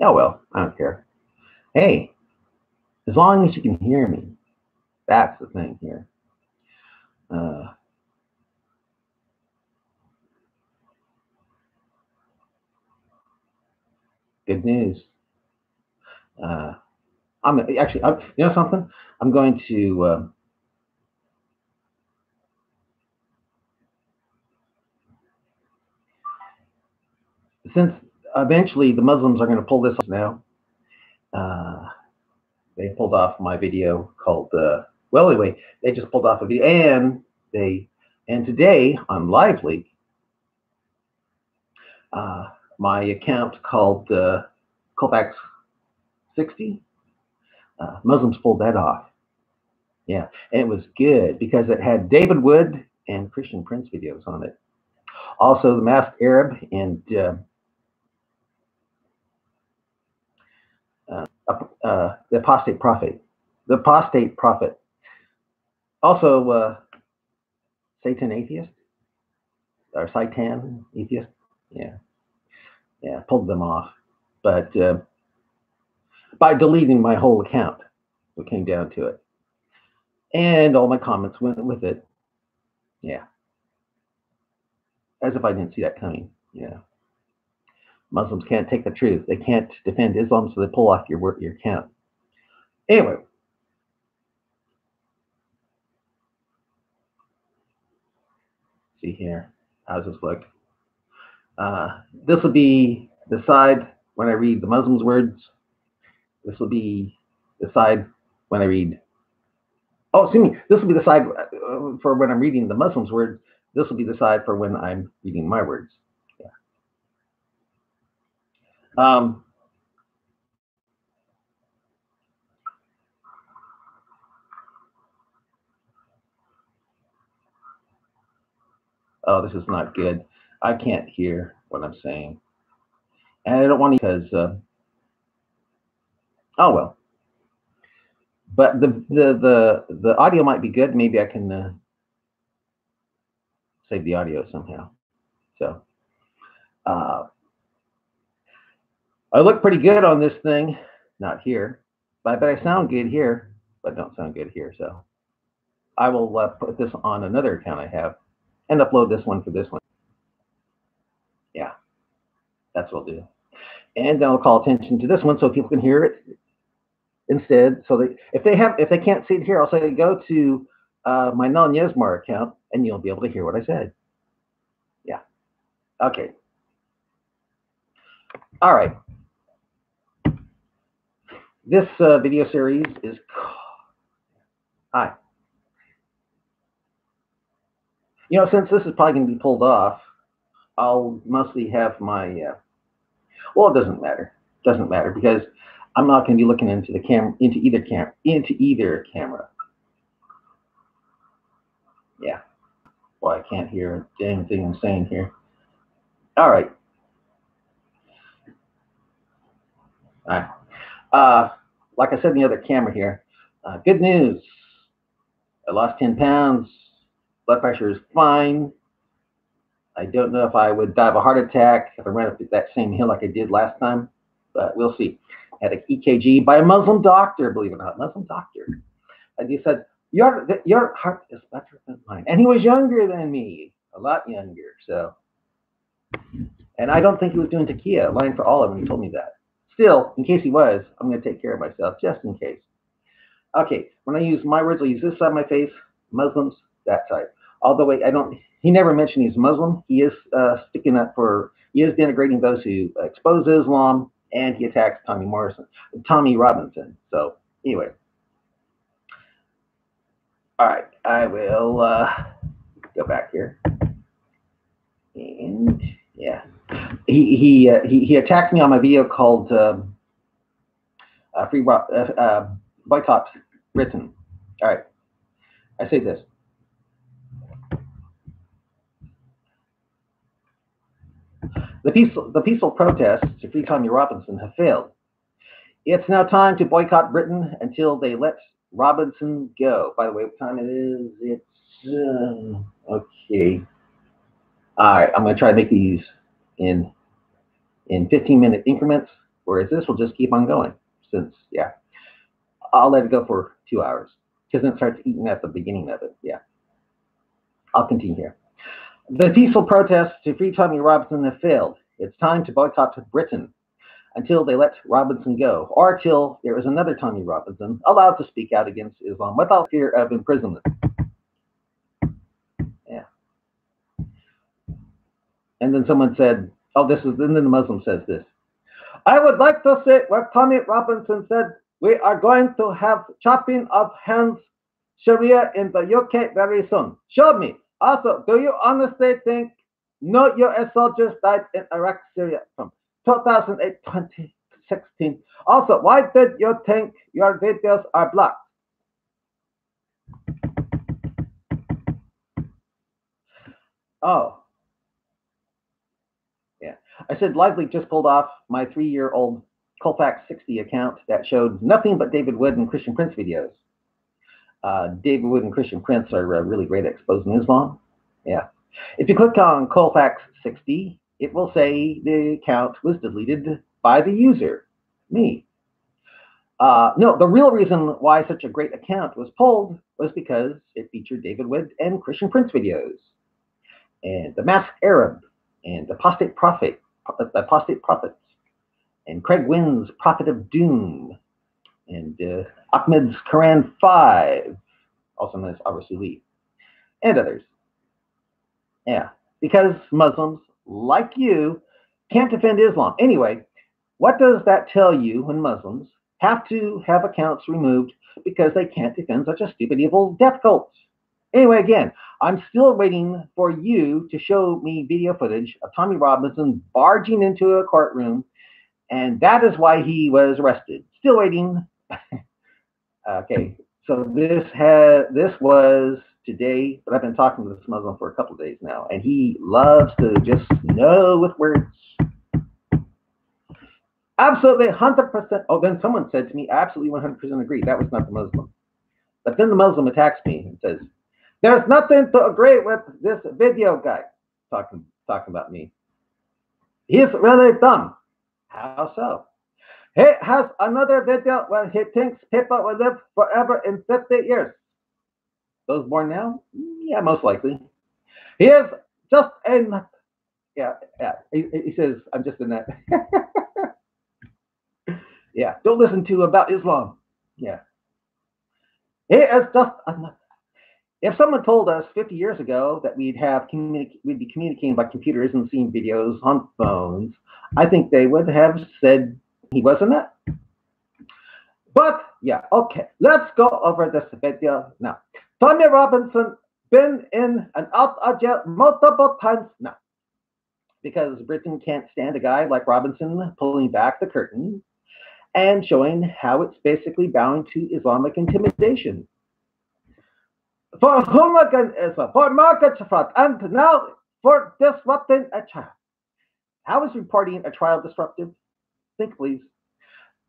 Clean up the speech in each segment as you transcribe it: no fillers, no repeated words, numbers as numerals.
Oh, well, I don't care. Hey, as long as you can hear me, that's the thing here. Uh, Good news. Uh, you know something? I'm going to, since eventually the Muslims are going to pull this off now. Uh, they pulled off my video called, well, anyway, they just pulled off a video, and they, and today on Lively, uh, my account called Colfax 60, Muslims pulled that off. Yeah, and it was good because it had David Wood and Christian Prince videos on it. Also, the Masked Arab and the Apostate Prophet. The Apostate Prophet. Also, Satan Atheist or Satan Atheist. Yeah, yeah, pulled them off, but by deleting my whole account, it came down to it, and all my comments went with it. Yeah, as if I didn't see that coming. Yeah. Muslims can't take the truth. They can't defend Islam, so they pull off your account. Anyway, see here. How's this look? This will be the side when I read the Muslims' words. This will be the side when I read. Oh, excuse me. This will be the side for when I'm reading the Muslims' words. This will be the side for when I'm reading my words. Yeah. Um, oh, this is not good. I can't hear what I'm saying, and I don't want to because. Oh well. But the audio might be good. Maybe I can save the audio somehow. So uh, I look pretty good on this thing. Not here, but I sound good here, but don't sound good here. So I will put this on another account I have and upload this one for this one. Yeah, that's what I'll do. And then I'll call attention to this one so people can hear it instead. So if they can't see it here, I'll say go to my non Yesmar account and you'll be able to hear what I said. Yeah. Okay. All right. This video series is. Hi. You know, since this is probably going to be pulled off, I'll mostly have my. Well, it doesn't matter. Doesn't matter because I'm not going to be looking into the camera, into either camera. Yeah. Well, I can't hear a dang thing I'm saying here. All right. All right. Like I said in the other camera here, good news. I lost 10 pounds. Blood pressure is fine. I don't know if I would die of a heart attack if I ran up that same hill like I did last time, but we'll see. I had an EKG by a Muslim doctor, believe it or not, Muslim doctor. And he said, your heart is better than mine. And he was younger than me, a lot younger. So, and I don't think he was doing takia, lying for all of them. He told me that. Still, in case he was, I'm going to take care of myself just in case. Okay, when I use my words, I'll use this side of my face, Muslims, that side. Although he never mentioned he's Muslim. He is sticking up he is denigrating those who expose Islam, and he attacks Tommy Robinson. So anyway, all right, I will go back here, and yeah, he attacked me on my video called Free Boycott Britain. All right, I say this. The peaceful protests to free Tommy Robinson have failed. It's now time to boycott Britain until they let Robinson go. By the way, what time it is? It's okay. All right, I'm going to try to make these in 15-minute increments. whereas this will just keep on going. Since, yeah, I'll let it go for 2 hours because then it starts eating at the beginning of it. Yeah, I'll continue here. The peaceful protests to free Tommy Robinson have failed. It's time to boycott Britain until they let Robinson go, or till there is another Tommy Robinson allowed to speak out against Islam without fear of imprisonment. Yeah. And then someone said, oh, this is, and then the Muslim says this. I would like to say what Tommy Robinson said, we are going to have chopping of hands Sharia in the UK very soon. Show me. Also, do you honestly think no US soldiers died in Iraq, Syria from 2008, 2016? Also, why did you think your videos are blocked? Oh. Yeah. I said Lively just pulled off my 3-year-old Colfax 60 account that showed nothing but David Wood and Christian Prince videos. David Wood and Christian Prince are really great at exposing Islam. Yeah. If you click on Colfax 60, it will say the account was deleted by the user, me. No, the real reason why such a great account was pulled was because it featured David Wood and Christian Prince videos, and the Masked Arab, and the Apostate Prophets, and Craig Wynn's Prophet of Doom, and Ahmed's Quran 5, also known as Al-Rasuli, and others. Yeah, because Muslims, like you, can't defend Islam. Anyway, what does that tell you when Muslims have to have accounts removed because they can't defend such a stupid, evil death cult? Anyway, again, I'm still waiting for you to show me video footage of Tommy Robinson barging into a courtroom, and that is why he was arrested. Still waiting. Okay, so this was today, but I've been talking to this Muslim for a couple of days now, and he loves to just know with words. Absolutely 100%. Oh, then someone said to me, absolutely 100% agree. That was not the Muslim. But then the Muslim attacks me and says, there's nothing to agree with this video guy. Talking about me. He's really dumb. How so? He has another video where he thinks people will live forever in 50 years. Those born now? Yeah, most likely. He is just a... Yeah. He says, I'm just in that. Yeah, don't listen to about Islam. Yeah. He is just a... If someone told us 50 years ago that we'd be communicating by computers and seeing videos on phones, I think they would have said he was a nut. But yeah, okay, let's go over this video now. Tommy Robinson been in and out of jail multiple times now because Britain can't stand a guy like Robinson pulling back the curtain and showing how it's basically bound to Islamic intimidation. For hooliganism, for market fraud, and now for disrupting a trial. How is reporting a trial disruptive? Think, please.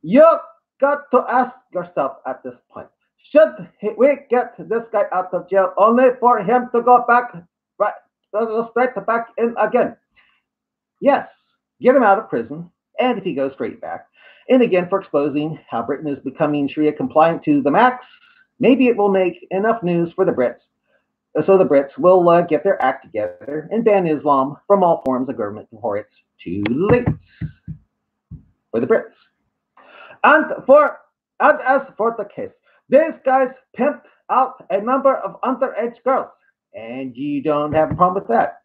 You got to ask yourself at this point, should we get this guy out of jail only for him to go back, straight back in again? Yes, get him out of prison, and if he goes straight back, and again for exposing how Britain is becoming Sharia compliant to the max, maybe it will make enough news for the Brits, so the Brits will get their act together and ban Islam from all forms of government before it's too late for the Brits. And as for the case, these guys pimped out a number of underage girls, and you don't have a problem with that.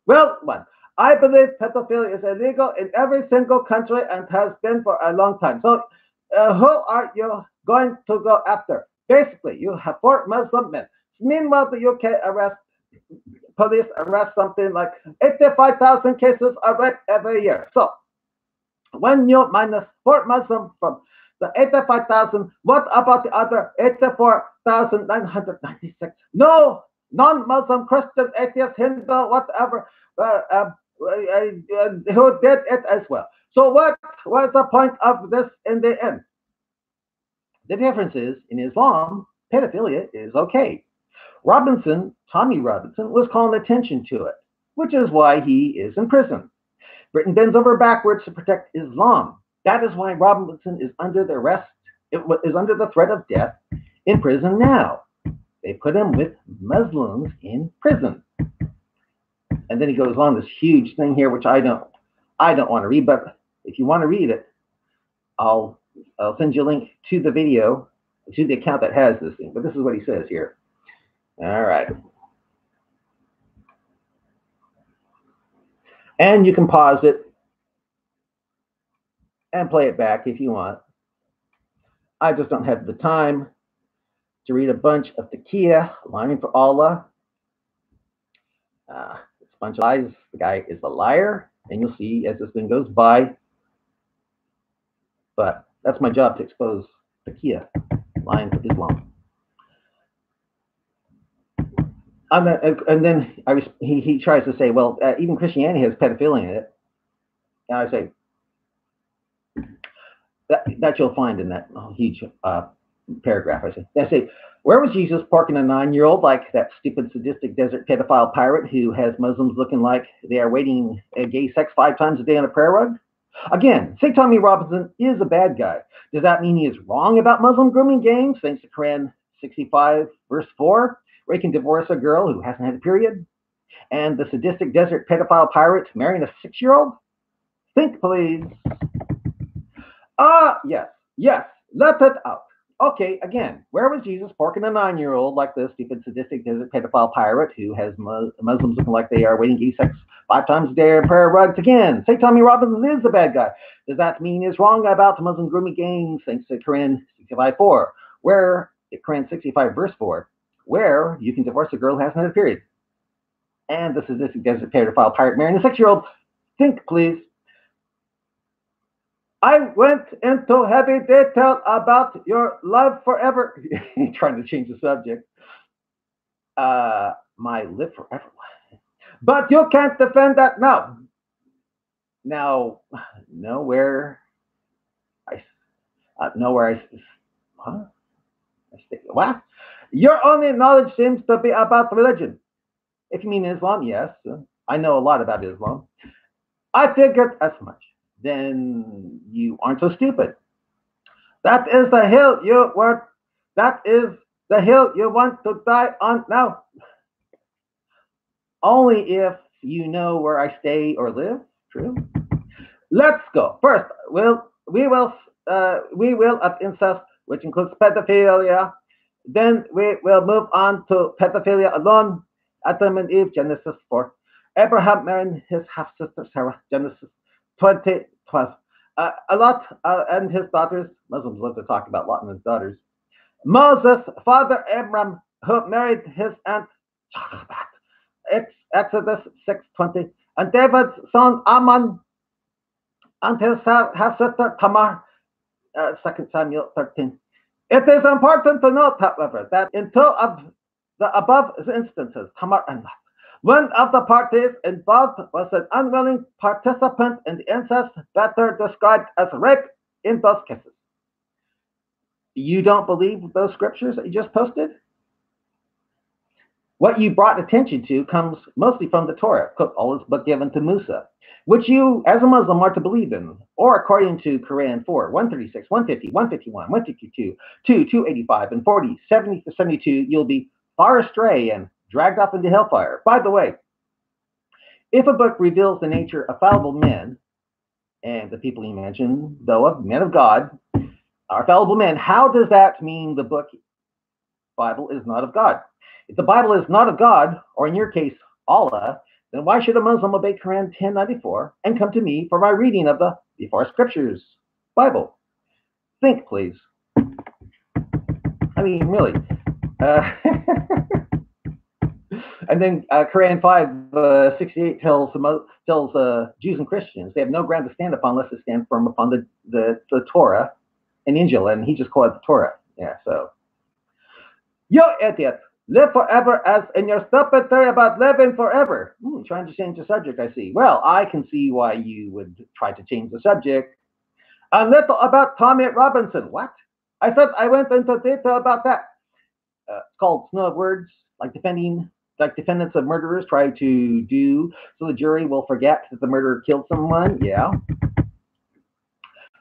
Well, one, I believe pedophilia is illegal in every single country and has been for a long time. So who are you going to go after? Basically, you have 4 Muslim men. Meanwhile, the UK police arrest something like 85,000 cases of rape every year. So when you minus 4 Muslims from the 85,000, what about the other 84,996? No non-Muslim, Christian, atheist, Hindu, whatever, who did it as well. So what was the point of this in the end? The difference is, in Islam, pedophilia is okay. Tommy Robinson, was calling attention to it, which is why he is in prison. Britain bends over backwards to protect Islam. That is why Robinson is under the arrest, is under the threat of death in prison now. They put him with Muslims in prison. And then he goes on this huge thing here, which I don't want to read, but if you want to read it, I'll send you a link to the video, to the account that has this thing. But this is what he says here. All right. And you can pause it and play it back if you want. I just don't have the time to read a bunch of taqiyya, lying for Allah. It's a bunch of lies. The guy is a liar, and you'll see as this thing goes by. But that's my job, to expose taqiyya, lying for Islam. And then he tries to say, well, even Christianity has pedophilia in it. And I say, that you'll find in that huge paragraph. I say, where was Jesus parking a 9-year-old like that stupid, sadistic desert pedophile pirate who has Muslims looking like they are waiting gay sex 5 times a day on a prayer rug? Again, say Tommy Robinson is a bad guy. Does that mean he is wrong about Muslim grooming gangs, thanks to Quran 65, verse 4, where he can divorce a girl who hasn't had a period? And the sadistic desert pedophile pirate marrying a 6-year-old? Think, please. Yes, let it out. Okay, again, where was Jesus parking a 9-year-old like this stupid, sadistic desert pedophile pirate who has Muslims looking like they are waiting gay sex 5 times a day on prayer rugs? Again, say Tommy Robinson is the bad guy. Does that mean he's wrong about the Muslim grooming gangs, thanks to Quran 65:4, where Quran 65 verse 4, where you can divorce a girl who hasn't had a period? And the sadistic desert pedophile pirate marrying a 6-year-old? Think, please. I went into heavy detail about your live forever. Trying to change the subject. My live forever. But you can't defend that now. Now, nowhere I what? Your only knowledge seems to be about religion. If you mean Islam, yes. I know a lot about Islam. I figured as much. Then you aren't so stupid. That is the hill you want. That is the hill you want to die on now. Only if you know where I stay or live. True. Let's go. First, we will of incest, which includes pedophilia. Then we will move on to pedophilia alone. Adam and Eve, Genesis 4. Abraham marrying his half-sister Sarah, Genesis 20:12. Lot and his daughters. Muslims love to talk about Lot and his daughters. Moses, father Abram, who married his aunt Exodus 6:20, and David's son Ammon and his half-sister Tamar, 2 Samuel 13. It is important to note, however, that in 2 of the above instances, Tamar and Lot, one of the parties involved was an unwilling participant in the incest, better described as rape in those cases. You don't believe those scriptures that you just posted? What you brought attention to comes mostly from the Torah, Allah's book given to Musa, which you, as a Muslim, are to believe in, or according to Quran 4, 136, 150, 151, 152, 285, and 40, 70 to 72, you'll be far astray and dragged off into hellfire. By the way, if a book reveals the nature of fallible men, and the people you mentioned, though of men of God, are fallible men, how does that mean the book Bible is not of God? If the Bible is not of God, or in your case, Allah, then why should a Muslim obey Quran 1094 and come to me for my reading of the before scriptures Bible? Think, please. I mean, really. And then Quran 5:68 tells Jews and Christians they have no ground to stand upon unless they stand firm upon the Torah and Injil, and he just called it the Torah. Yeah, so. You idiot. Live forever as in your stupid theory about living forever. Trying to change the subject, I see. Well, I can see why you would try to change the subject. A little about Tommy Robinson. What? I said I went into detail about that. It's called Snow of Words, like defendants of murderers try to do so the jury will forget that the murderer killed someone. Yeah.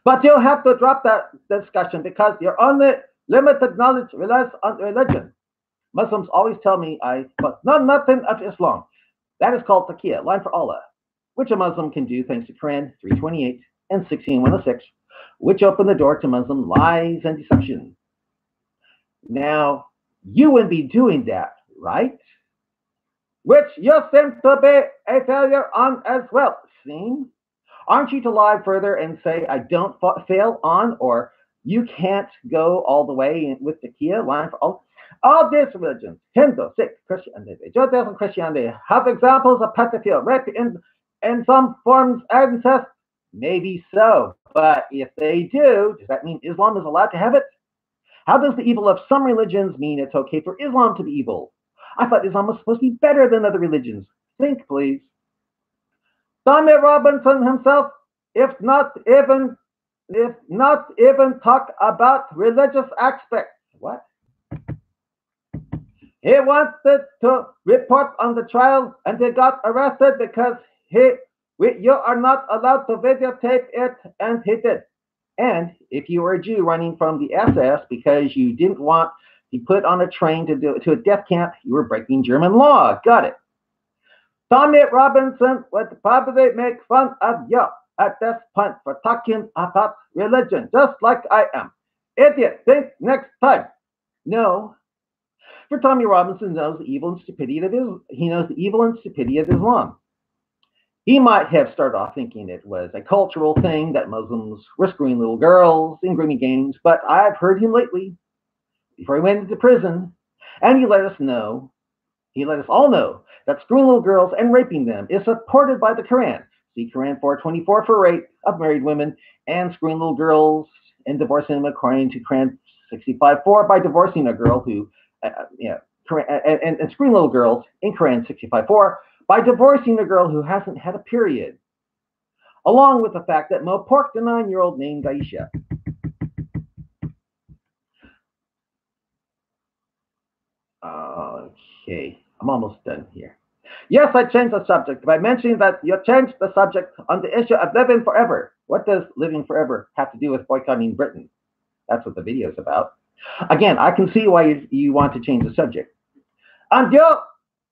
But you have to drop that discussion because your only limited knowledge relies on religion. Muslims always tell me I must know nothing of Islam. That is called taqiyya, line for Allah, which a Muslim can do thanks to Quran 328 and 16106, which open the door to Muslim lies and deception. Now, you wouldn't be doing that, right? Which you seem to be a failure on as well. See? Aren't you to lie further and say, I don't fail on, or you can't go all the way with the taqiyya, line for all these religions, Hindu, Sikh, Christianity, Judaism, Christianity, have examples of pedophilia, rape, in some forms, incest? Maybe so, but if they do, does that mean Islam is allowed to have it? How does the evil of some religions mean it's okay for Islam to be evil? I thought Islam was supposed to be better than other religions. Think, please. Tommy Robinson himself, if not even talk about religious aspects. What? He wanted to report on the trial and he got arrested because you are not allowed to videotape it, and he did. And if you were a Jew running from the SS because you didn't want to be put on a train to a death camp, you were breaking German law. Got it. Tommy Robinson would probably make fun of you at this point for talking about religion, just like I am. Idiot, think next time. No. For Tommy Robinson knows the evil and stupidity of Islam. He might have started off thinking it was a cultural thing that Muslims were screwing little girls in grooming gangs, but I've heard him lately, before he went into prison, and he let us all know that screwing little girls and raping them is supported by the Quran. See Quran 424 for rape of married women, and screwing little girls and divorcing them according to Quran 65:4 by divorcing a girl who, and screwing little girls in Quran 65:4 by divorcing a girl who hasn't had a period, along with the fact that Mo porked a 9-year-old named Aisha. Okay, I'm almost done here. Yes, I changed the subject by mentioning that you changed the subject on the issue of living forever. What does living forever have to do with boycotting Britain? That's what the video is about. Again, I can see why you want to change the subject. And you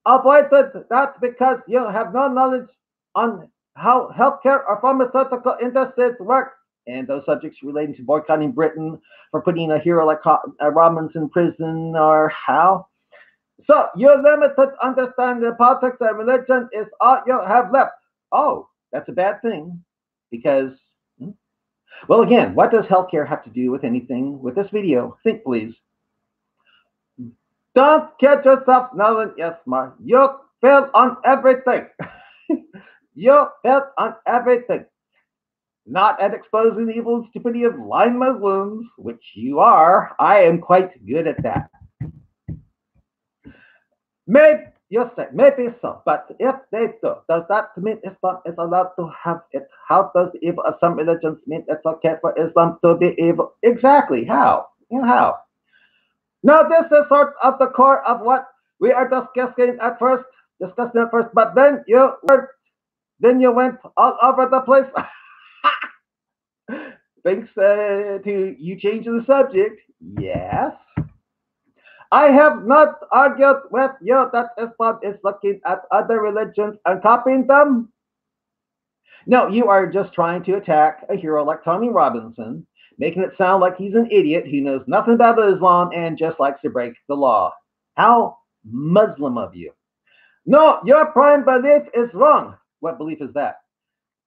avoided that because you have no knowledge on how healthcare or pharmaceutical industries work, and those subjects relating to boycotting Britain for putting a hero like Robinson in prison, or how. So your limited understanding of politics and religion is all you have left. Oh, that's a bad thing, because, well, again, what does healthcare have to do with anything with this video? Think, please. Don't kid yourself, Nolan. Yes, Mark. You failed on everything. You failed on everything. Not at exposing the evil and stupidity of lying Muslims, which you are. I am quite good at that. Maybe so, but if they do, does that mean Islam is allowed to have it? How does the evil of some religions mean it's okay for Islam to be evil? Exactly. How? How? Now, this is sort of the core of what we are discussing at first, but then you went all over the place. Thanks to you changing the subject. Yes. I have not argued with you that Islam is looking at other religions and copying them. No, you are just trying to attack a hero like Tommy Robinson, making it sound like he's an idiot who knows nothing about Islam and just likes to break the law. How Muslim of you. No, your prime belief is wrong. What belief is that?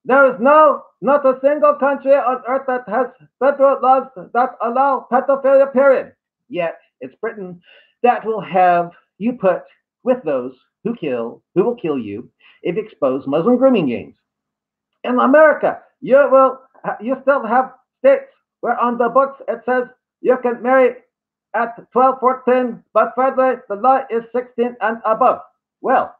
There is not a single country on earth that has federal laws that allow pedophilia, period. Yet, it's Britain that will have you put with those who will kill you if you expose Muslim grooming gangs. In America, you still have states where on the books it says you can marry at 12, 14, but further the law is 16 and above. Well,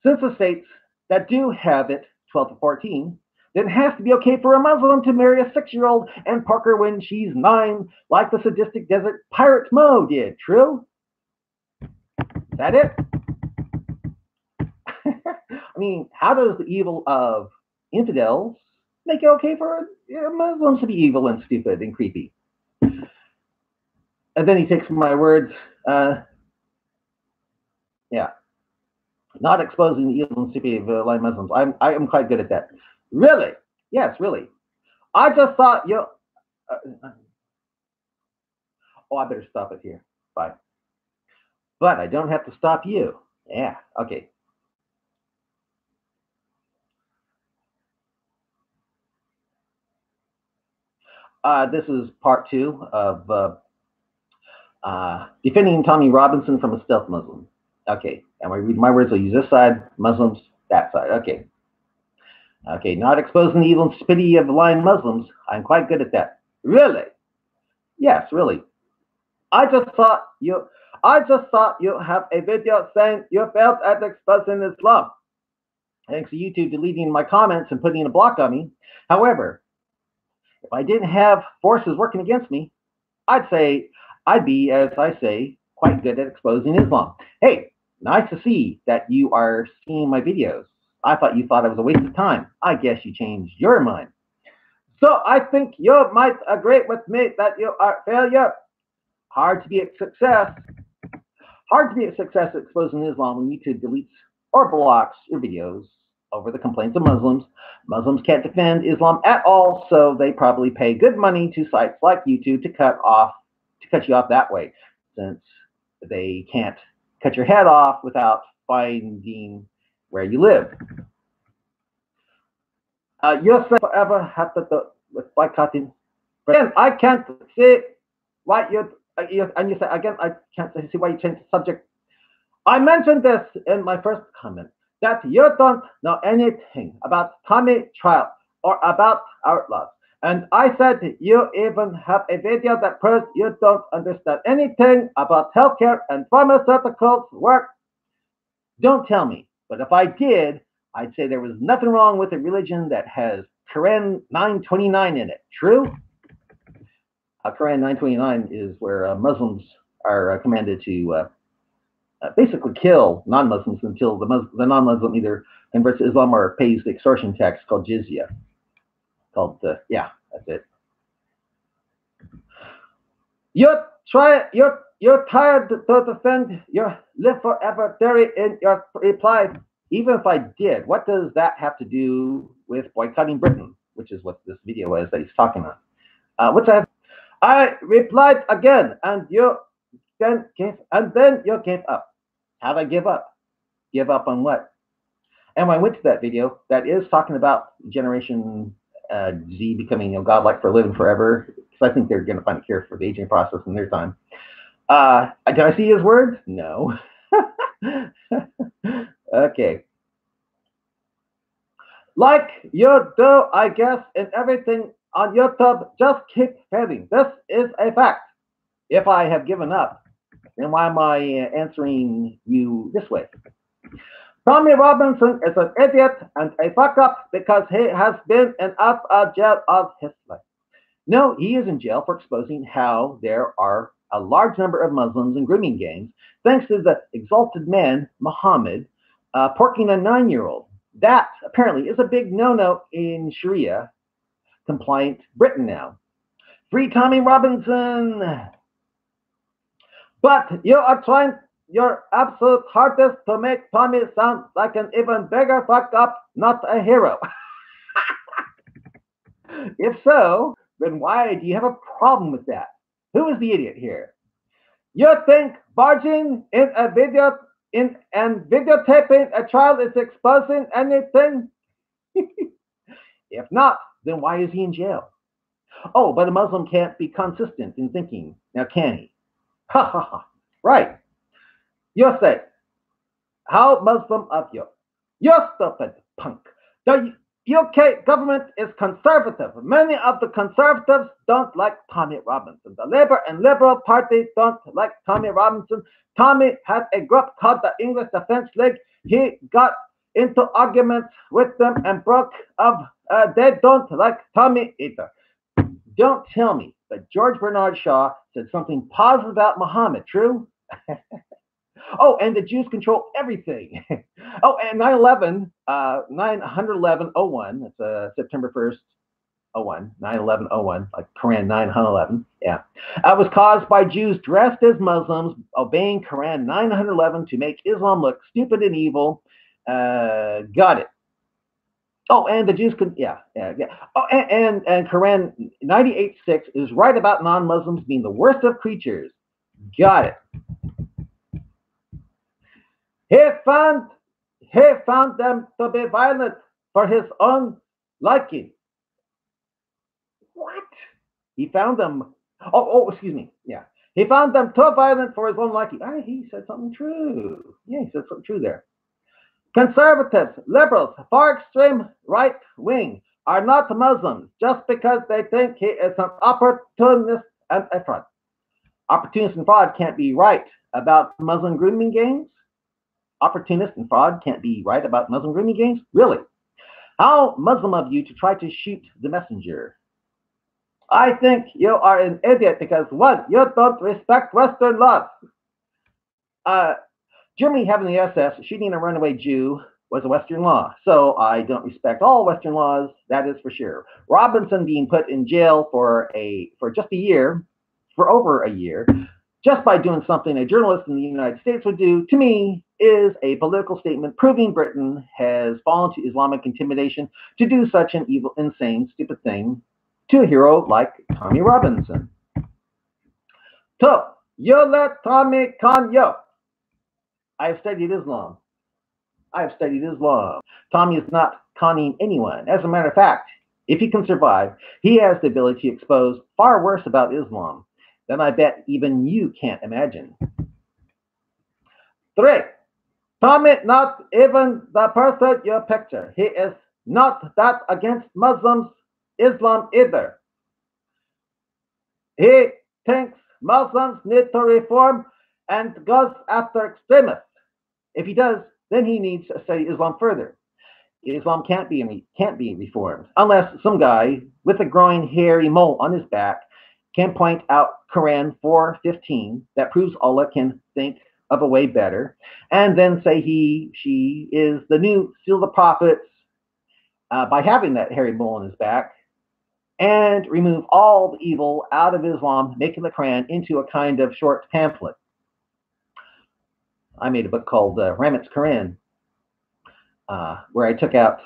since the states that do have it 12 to 14, then it has to be okay for a Muslim to marry a 6-year-old and park her when she's 9, like the sadistic desert pirate Mo did. True? Is that it? I mean, how does the evil of infidels make it okay for Yeah, Muslims to be evil and stupid and creepy. And then he takes my words. Yeah, not exposing the evil and stupidity of lying Muslims. I am quite good at that. Really? Yes, really. I just thought you. Oh, I better stop it here. Bye. But I don't have to stop you. Yeah. Okay. This is part 2 of defending Tommy Robinson from a stealth Muslim. Okay. And I read my words. I'll use this side, Muslims, that side. Okay. Okay. Not exposing the evil and stupidity of lying Muslims. I'm quite good at that. Really? Yes, really. I just thought you. I just thought you have a video saying you failed at exposing Islam. Thanks to YouTube deleting my comments and putting a block on me. However, if I didn't have forces working against me, I'd say I'd be, as I say, quite good at exposing Islam. Hey, nice to see that you are seeing my videos. I thought you thought it was a waste of time. I guess you changed your mind. So I think you might agree with me that you are a failure. Hard to be a success. Hard to be a success at exposing Islam when YouTube deletes or blocks your videos over the complaints of Muslims. Muslims can't defend Islam at all, so they probably pay good money to sites like YouTube to cut you off that way, since they can't cut your head off without finding where you live. You'll say forever have to do with boycotting. But again, I can't see why and you say again, I can't see why you changed the subject. I mentioned this in my first comment, that you don't know anything about Tommy trial or about outlaws. And I said you even have a video that proves you don't understand anything about healthcare and pharmaceuticals work. Don't tell me. But if I did, I'd say there was nothing wrong with a religion that has Quran 929 in it. True? Quran 929 is where Muslims are commanded to basically kill non-Muslims until the non-Muslim either converts to Islam or pays the extortion tax called jizya. Yeah, that's it. You're tired to defend your live forever theory in your reply. Even if I did, what does that have to do with boycotting Britain, which is what this video is that he's talking about? I replied again, and then you gave up. How'd I give up? Give up on what? And when I went to that video, that is talking about Generation Z becoming godlike for living forever, because I think they're going to find a cure for the aging process in their time. Did I see his words? No. Okay. Like you do, I guess, in everything on YouTube, just keep failing. This is a fact. If I have given up, then why am I answering you this way? Tommy Robinson is an idiot and a fuck up because he has been in out of jail of his life. No, he is in jail for exposing how there are a large number of Muslims in grooming gangs, thanks to the exalted man, Muhammad, porking a 9-year-old. That apparently is a big no-no in Sharia compliant Britain now. Free Tommy Robinson. But you are trying your absolute hardest to make Tommy sound like an even bigger fuck up, not a hero. If so, then why do you have a problem with that? Who is the idiot here? You think barging in a video and videotaping a child is exposing anything? If not, then why is he in jail? Oh, but a Muslim can't be consistent in thinking. Now can he? Ha ha ha. Right. You say, how Muslim of you? You're stupid punk. The UK government is conservative. Many of the conservatives don't like Tommy Robinson. The Labour and Liberal Party don't like Tommy Robinson. Tommy had a group called the English Defence League. He got into arguments with them and broke up. They don't like Tommy either. Don't tell me that George Bernard Shaw said something positive about Muhammad. True? Oh, and the Jews control everything. Oh, and 9/11, 9/11/01, that's September 1st, 01, 9/11/01, like Quran 9/11. Yeah. Was caused by Jews dressed as Muslims obeying Quran 9/11 to make Islam look stupid and evil. Got it. Oh, and the Jews could, yeah. Oh, and Quran 98:6 is right about non-Muslims being the worst of creatures. Got it. He found them to be violent for his own liking. What? He found them. Excuse me. Yeah. He found them too violent for his own liking. He said something true. Yeah, he said something true there. Conservatives, liberals, far extreme right wing are not Muslims just because they think he is an opportunist and a fraud. Opportunist and fraud can't be right about Muslim grooming gangs. Opportunist and fraud can't be right about Muslim grooming gangs? Really? How Muslim of you to try to shoot the messenger? I think you are an idiot because, one, you don't respect Western laws. Germany having the SS, shooting a runaway Jew was a Western law. So I don't respect all Western laws, that is for sure. Robinson being put in jail for just a year, for over a year, just by doing something a journalist in the United States would do, to me, is a political statement proving Britain has fallen to Islamic intimidation to do such an evil, insane, stupid thing to a hero like Tommy Robinson. So, you let Tommy con you. I have studied Islam. Tommy is not conning anyone. As a matter of fact, if he can survive, he has the ability to expose far worse about Islam than I bet even you can't imagine. 3. Tommy not even the person you picture. He is not that against Muslims, Islam either. He thinks Muslims need to reform and goes after extremists. If he does, then he needs to study Islam further. Islam can't be reformed unless some guy with a growing hairy mole on his back can point out Quran 4:15 that proves Allah can think of a way better, and then say she is the new seal of the prophets by having that hairy mole on his back, and remove all the evil out of Islam, making the Quran into a kind of short pamphlet. I made a book called Ramit's Quran, where I took out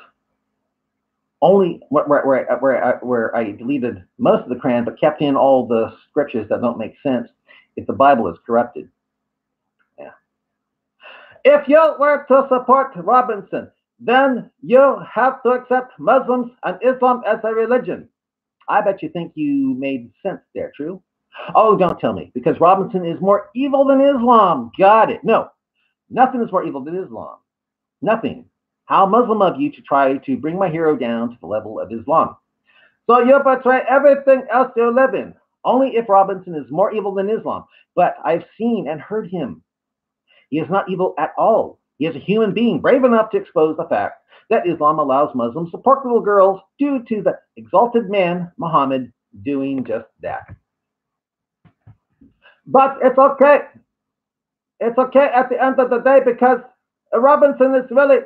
only where I deleted most of the Quran, but kept in all the scriptures that don't make sense if the Bible is corrupted. Yeah. If you were to support Robinson, then you have to accept Muslims and Islam as a religion. I bet you think you made sense there, true? Oh, don't tell me, because Robinson is more evil than Islam. Got it. No, nothing is more evil than Islam. Nothing. How Muslim of you to try to bring my hero down to the level of Islam. So you betray everything else you live in. Only if Robinson is more evil than Islam. But I've seen and heard him. He is not evil at all. He is a human being brave enough to expose the fact that Islam allows Muslims to pork little girls due to the exalted man, Muhammad, doing just that. But it's okay. It's okay at the end of the day, because Robinson is really,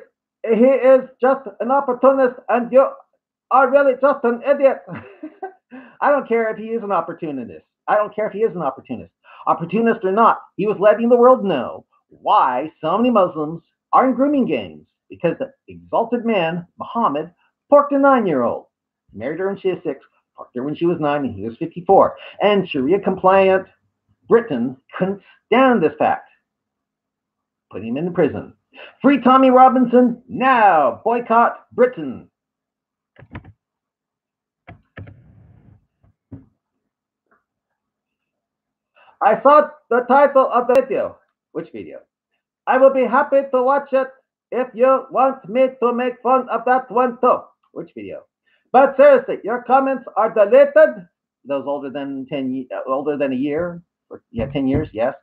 he is just an opportunist, and you are really just an idiot. I don't care if he is an opportunist. Opportunist or not, he was letting the world know why so many Muslims are in grooming gangs, because the exalted man, Muhammad, porked a 9-year-old. Married her when she was 6, porked her when she was 9, and he was 54. And Sharia-compliant Britain couldn't stand this fact. Put him in prison. Free Tommy Robinson now. Boycott Britain. I saw the title of the video. Which video? I will be happy to watch it if you want me to make fun of that one too. Which video? But seriously, your comments are deleted. Those older than a year. 10 years, yes.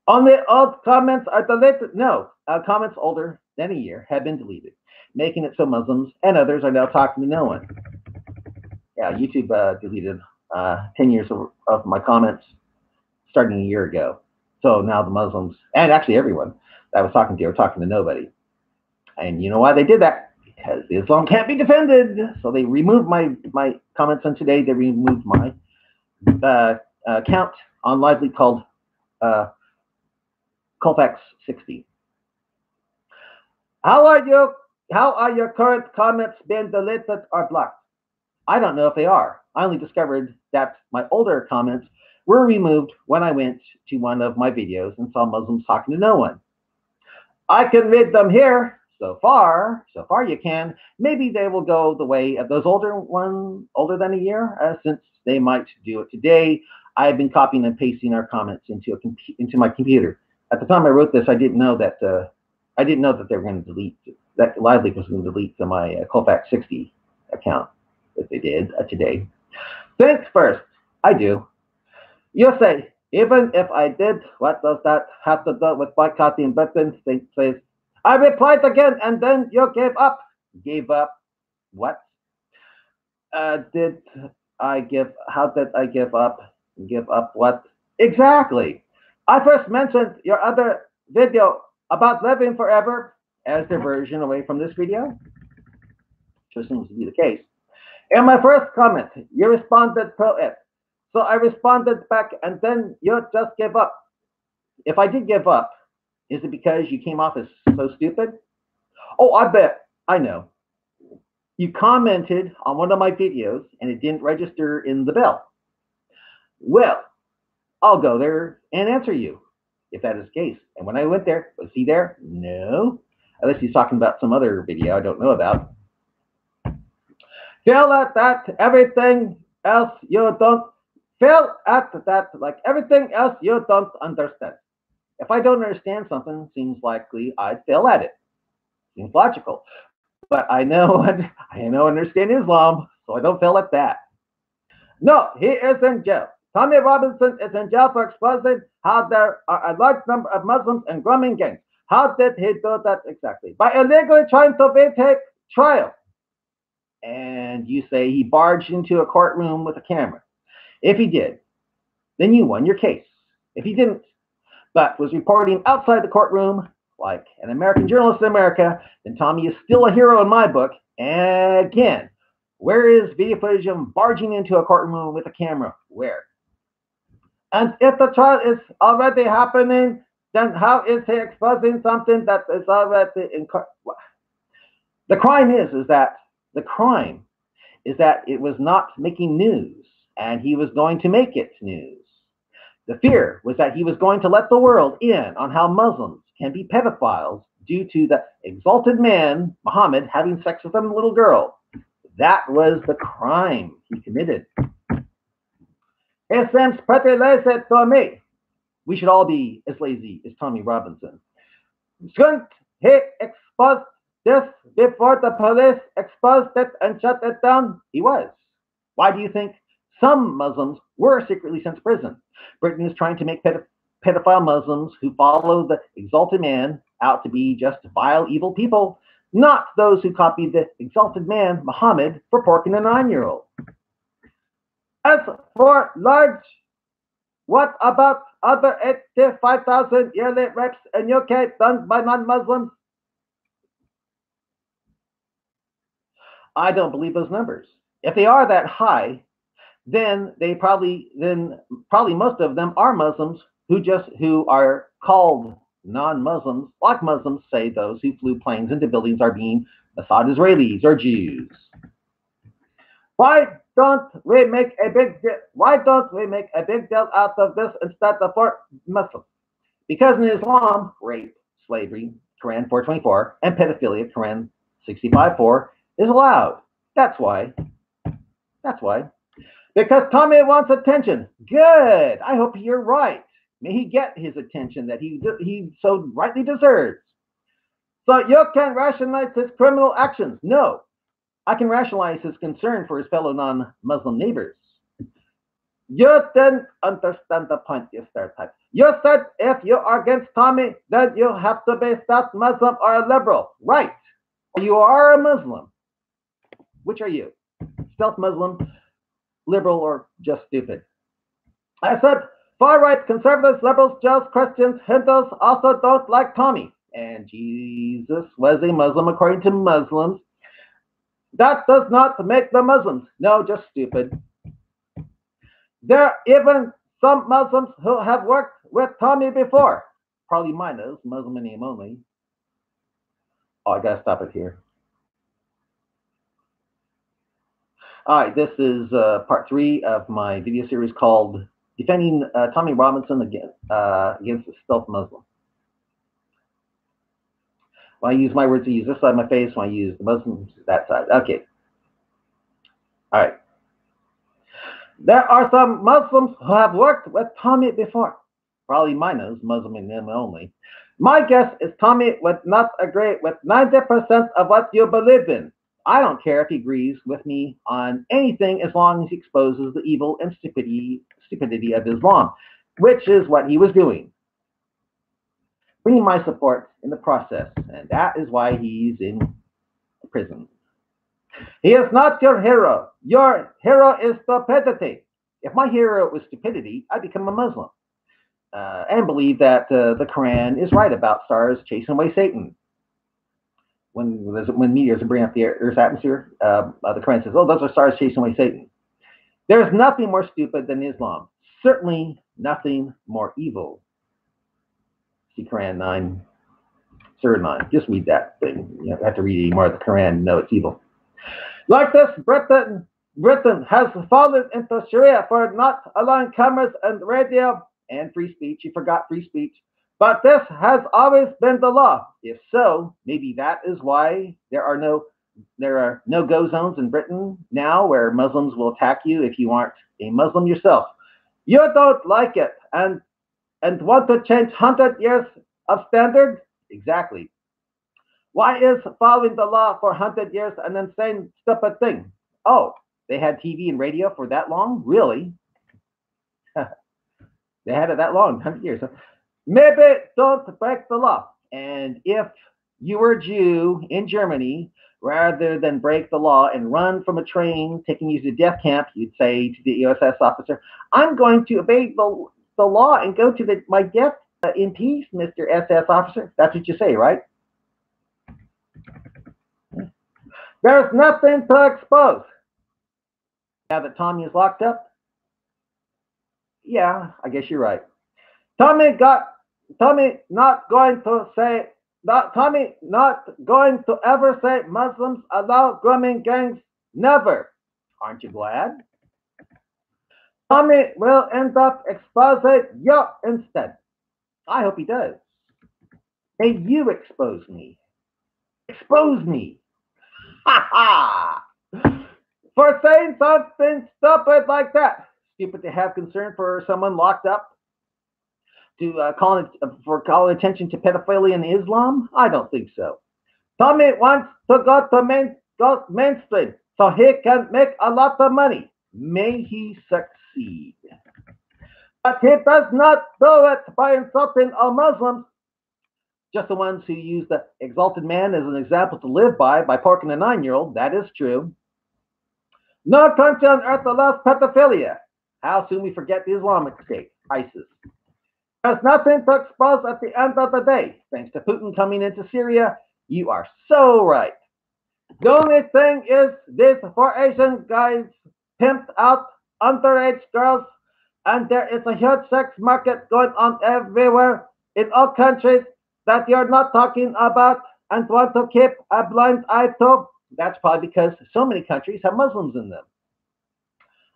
Only old comments are deleted. No, comments older than a year have been deleted, making it so Muslims and others are now talking to no one. Yeah, YouTube deleted 10 years of my comments starting a year ago. So now the Muslims, and actually everyone that I was talking to, are talking to nobody. And you know why they did that? because Islam can't be defended. So they removed my comments on today. They removed my account on Lively called Colfax 60. How are your current comments being deleted or blocked? I don't know if they are. I only discovered that my older comments were removed when I went to one of my videos and saw Muslims talking to no one. I can read them here. So far you can. Maybe they will go the way of those older than a year, since they might do it today. I've been copying and pasting our comments into my computer. At the time I wrote this, I didn't know that they were going to delete, that Lively was going to delete my Colfax 60 account, if they did today. Thanks first, I do. You say, even if I did, what does that have to do with boycotting Britain? Please. I replied again, and then you gave up. Gave up? What? How did I give up? Give up what? Exactly. I first mentioned your other video about living forever as the version away from this video. Which seems to be the case. In my first comment, you responded pro it. So I responded back, and then you just gave up. If I did give up, is it because you came off as so stupid? Oh, I bet. I know. You commented on one of my videos, and it didn't register in the bell. Well, I'll go there and answer you, if that is the case. And when I went there, was he there? No. Unless he's talking about some other video I don't know about. Feel at that, everything else you don't. Feel at that, like everything else you don't understand. If I don't understand something, seems likely I'd fail at it. Seems logical. But I know understand Islam, so I don't fail at that. No, he is in jail. Tommy Robinson is in jail for exposing how there are a large number of Muslims in grooming gangs. How did he do that exactly? By illegally trying to videotape trial. And you say he barged into a courtroom with a camera. If he did, then you won your case. If he didn't, but was reporting outside the courtroom like an American journalist in America, then Tommy is still a hero in my book. And again, where is video footage of barging into a courtroom with a camera? Where? And if the trial is already happening, then how is he exposing something that is already in court? The crime is that it was not making news, and he was going to make it news. The fear was that he was going to let the world in on how Muslims can be pedophiles due to the exalted man, Muhammad, having sex with a little girl. That was the crime he committed. It seems pretty lazy to me. We should all be as lazy as Tommy Robinson. Shouldn't he expose this before the police exposed it and shut it down? He was. Why do you think some Muslims were secretly sent to prison? Britain is trying to make pedophile Muslims who follow the exalted man out to be just vile, evil people, not those who copied the exalted man, Muhammad, for porking a 9-year-old. As for large, what about other 85,000 yearly rapes in UK done by non-Muslims? I don't believe those numbers. If they are that high, then probably most of them are Muslims who are called non-Muslims, like Muslims say those who flew planes into buildings are being Mossad Israelis or Jews. Why don't we make a big deal out of this instead of for Muslims? Because in Islam, rape, slavery, Quran 424, and pedophilia, Quran 65:4, is allowed. That's why. Because Tommy wants attention. Good. I hope you're right. May he get his attention that he so rightly deserves. So you can rationalize his criminal actions. No. I can rationalize his concern for his fellow non-Muslim neighbors. You didn't understand the point, you stereotype. You said if you are against Tommy, then you have to be South Muslim or a liberal. Right. You are a Muslim. Which are you? Stealth Muslim, liberal, or just stupid? I said far-right conservatives, liberals, Jews, Christians, Hindus also don't like Tommy. And Jesus was a Muslim according to Muslims. That does not make them Muslims. No, just stupid. There are even some Muslims who have worked with Tommy before. Probably minus, Muslim in name only. Oh, I gotta stop it here. All right, this is part 3 of my video series called Defending Tommy Robinson against the Stealth Muslim. When I use my words, I use this side of my face. When I use the Muslims, that side. Okay. All right. There are some Muslims who have worked with Tommy before. Probably minus, Muslim in name only. My guess is Tommy would not agree with 90% of what you believe in. I don't care if he agrees with me on anything as long as he exposes the evil and stupidity of Islam, which is what he was doing. Bringing my support in the process, and that is why he's in prison. He is not your hero. Your hero is stupidity. If my hero was stupidity, I'd become a Muslim and believe that the Quran is right about stars chasing away Satan. When meteors bring up the Earth's atmosphere, the Quran says, "Oh, those are stars chasing away Satan." There is nothing more stupid than Islam. Certainly nothing more evil. See Quran 9, Surah 9. Just read that thing. You don't have to read any more of the Quran to know it's evil. Like this, Britain has fallen into Sharia for not allowing cameras and radio and free speech. You forgot free speech. But this has always been the law. If so, maybe that is why there are no-go zones in Britain now where Muslims will attack you if you aren't a Muslim yourself. You don't like it and want to change 100 years of standard? Exactly. Why is following the law for 100 years and then saying stupid thing? Oh, they had TV and radio for that long? Really? They had it that long, 100 years. Maybe don't break the law. And if you were a Jew in Germany, rather than break the law and run from a train taking you to death camp, you'd say to the USS officer, "I'm going to obey the law and go to my death in peace, Mr. SS officer." That's what you say, right? There's nothing to expose. Now that Tommy is locked up? Yeah, I guess you're right. Tommy not going to ever say Muslims allow grooming gangs. Never. Aren't you glad? Tommy will end up exposing you instead. I hope he does. Hey, you expose me. Expose me. Ha ha! For saying something stupid like that. Stupid to have concern for someone locked up. To calling attention to pedophilia in Islam? I don't think so. Tommy wants to go mainstream so he can make a lot of money. May he succeed. But he does not do it by insulting all Muslims. Just the ones who use the exalted man as an example to live by porking a 9-year-old. That is true. No country on earth allows pedophilia. How soon we forget the Islamic State, ISIS. There's nothing to expose at the end of the day. Thanks to Putin coming into Syria, you are so right. The only thing is these 4 Asian guys pimped out underage girls, and there is a huge sex market going on everywhere in all countries that you're not talking about and want to keep a blind eye to. That's probably because so many countries have Muslims in them.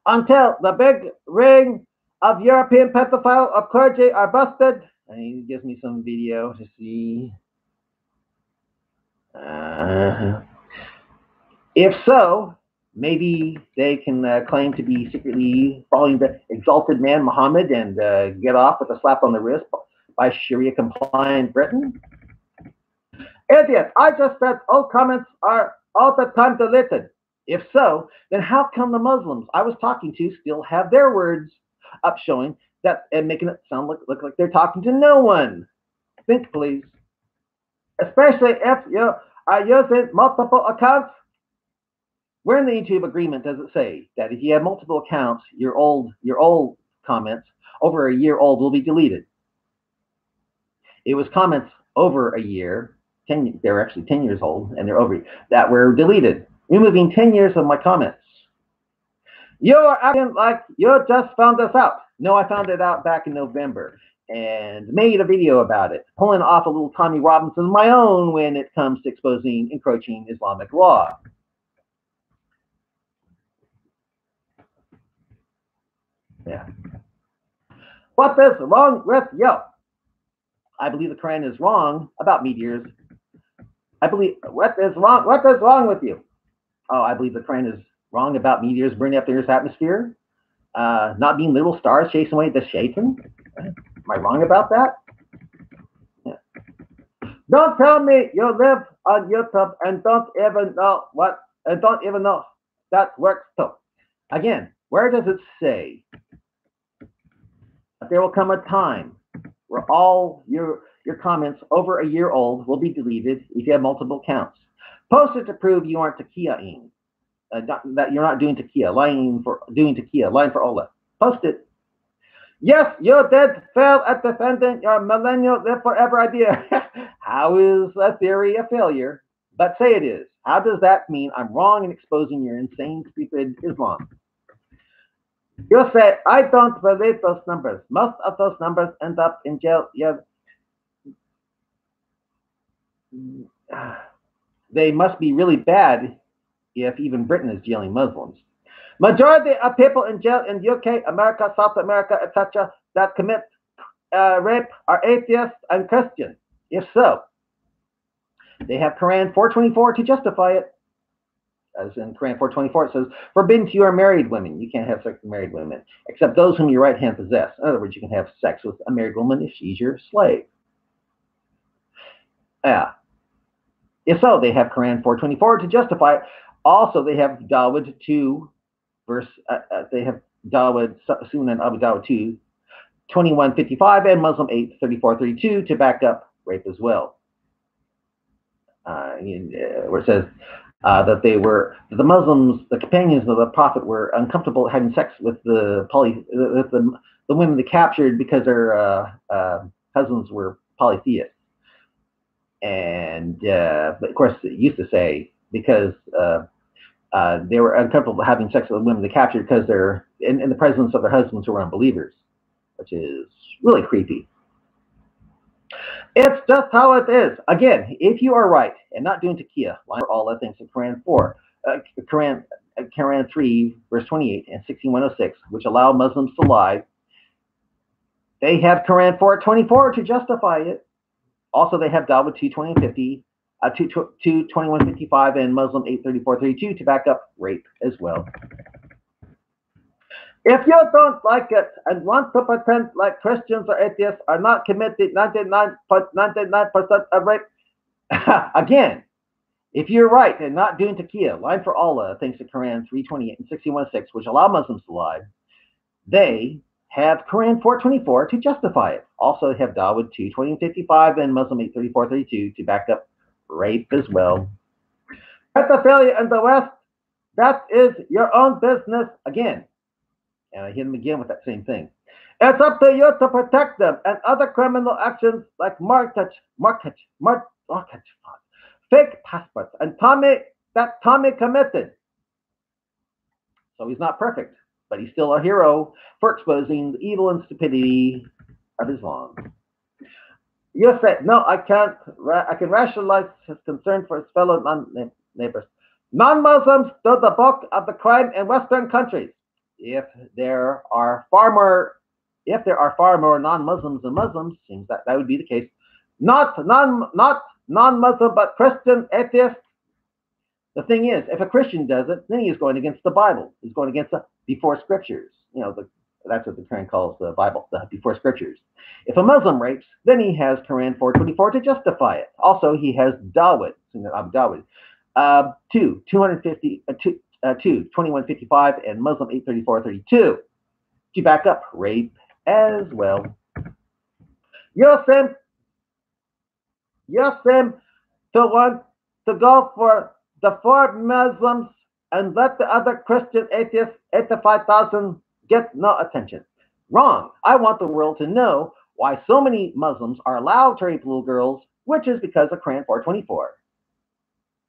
Until the big ring of European pedophile or clergy are busted. And he gives me some video to see. If so, maybe they can claim to be secretly following the exalted man Muhammad and get off with a slap on the wrist by Sharia-compliant Britain. Idiot! I just said all comments are all the time deleted. If so, then how come the Muslims I was talking to still have their words up showing that and making it sound look like they're talking to no one? Think, please. Especially if you are using multiple accounts. Where in the YouTube agreement does it say that if you have multiple accounts, your old comments over a year old will be deleted? It was comments over a year, they're actually 10 years old, and they're over that were deleted. removing 10 years of my comments. You are acting like you just found this out. No, I found it out back in November and made a video about it, pulling off a little Tommy Robinson of my own when it comes to exposing encroaching Islamic law. Yeah. What is wrong with you? I believe the Quran is wrong about meteors. I believe what is wrong with you? Oh, I believe the Quran is wrong about meteors burning up the Earth's atmosphere, not being little stars chasing away the shaitan. Am I wrong about that? Yeah. Don't tell me you live on YouTube and don't even know that works too. Again, where does it say that there will come a time where all your comments over a year old will be deleted if you have multiple accounts? Post it to prove you aren't taqiyaing, that you're not doing taqiyya, lying for Allah. Post it. Yes, you did fail at defending your millennial live forever idea. How is a theory a failure? But say it is. How does that mean I'm wrong in exposing your insane, stupid Islam? You say, I don't believe those numbers. Most of those numbers end up in jail. They must be really bad if even Britain is jailing Muslims. Majority of people in jail in UK, America, South America, etc., that commit rape are atheists and Christians. If so, they have Quran 424 to justify it. As in Quran 424, it says, forbidden to you are married women. You can't have sex with married women, except those whom your right hand possess. In other words, you can have sex with a married woman if she's your slave. If so, they have Quran 424 to justify it. Also, they have Dawud 2, they have Dawud, Sunan Abu Dawud 2, 2155, and Muslim 8, 3432 to back up rape as well. Where it says that the Muslims, the companions of the Prophet, were uncomfortable having sex with the women they captured because their husbands were polytheists. And but of course, it used to say because they were uncomfortable having sex with women they captured because they're in the presence of their husbands who were unbelievers, which is really creepy. It's just how it is. Again, if you are right and not doing taqiyya, line for all the things in Quran 4, Quran 3, verse 28 and 16:106, which allow Muslims to lie, they have Quran 4:24 to justify it. Also, they have Dawud 2:2050, 2:2155, and Muslim 8:3432 to back up rape as well. If you don't like it and want to pretend like Christians or atheists are not committing 99.99% of rape, again, if you're right and not doing taqiyya, line for Allah, thanks to Quran 3:28 and 16:106, which allow Muslims to lie, they have Quran 4:24 to justify it. Also have Dawud 2:2055 and Muslim 8:3432 to back up rape as well. Pedophilia in the West, that is your own business again. And I hit him again with that same thing. It's up to you to protect them and other criminal actions like mortgage, fake passports, and Tommy committed. So he's not perfect, but he's still a hero for exposing the evil and stupidity of Islam. You say, no, I can't. I can rationalize his concern for his fellow neighbors. Non-Muslims do the bulk of the crime in Western countries. If there are far more non-Muslims than Muslims, seems that would be the case. Not non-Muslim, but Christian, atheist. The thing is, if a Christian does it, then he is going against the Bible. He's going against the before scriptures. That's what the Quran calls the Bible, the before scriptures. If a Muslim rapes, then he has Quran 4:24 to justify it. Also, he has Dawud, Abu Dawud, 2155, and Muslim 8:3432 to back up rape as well. You seem to want to go for the 4 Muslims and let the other Christian atheists, 85,000, get no attention. Wrong. I want the world to know why so many Muslims are allowed to rape little girls, which is because of Quran 4:24.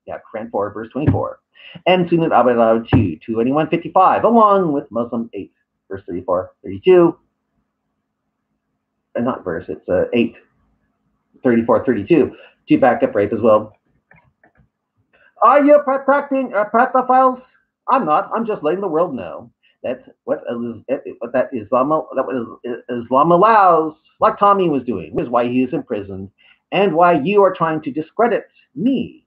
Yeah, Quran 4, verse 24. And Sunnah Abu Dawud 2, 221:55, along with Muslim 8, verse 34, 32. Not verse, it's 8, 34, 32, to back up rape as well. Are you protecting pedophiles? I'm not. I'm just letting the world know that's what Islam allows, like Tommy was doing, which is why he is imprisoned, and why you are trying to discredit me.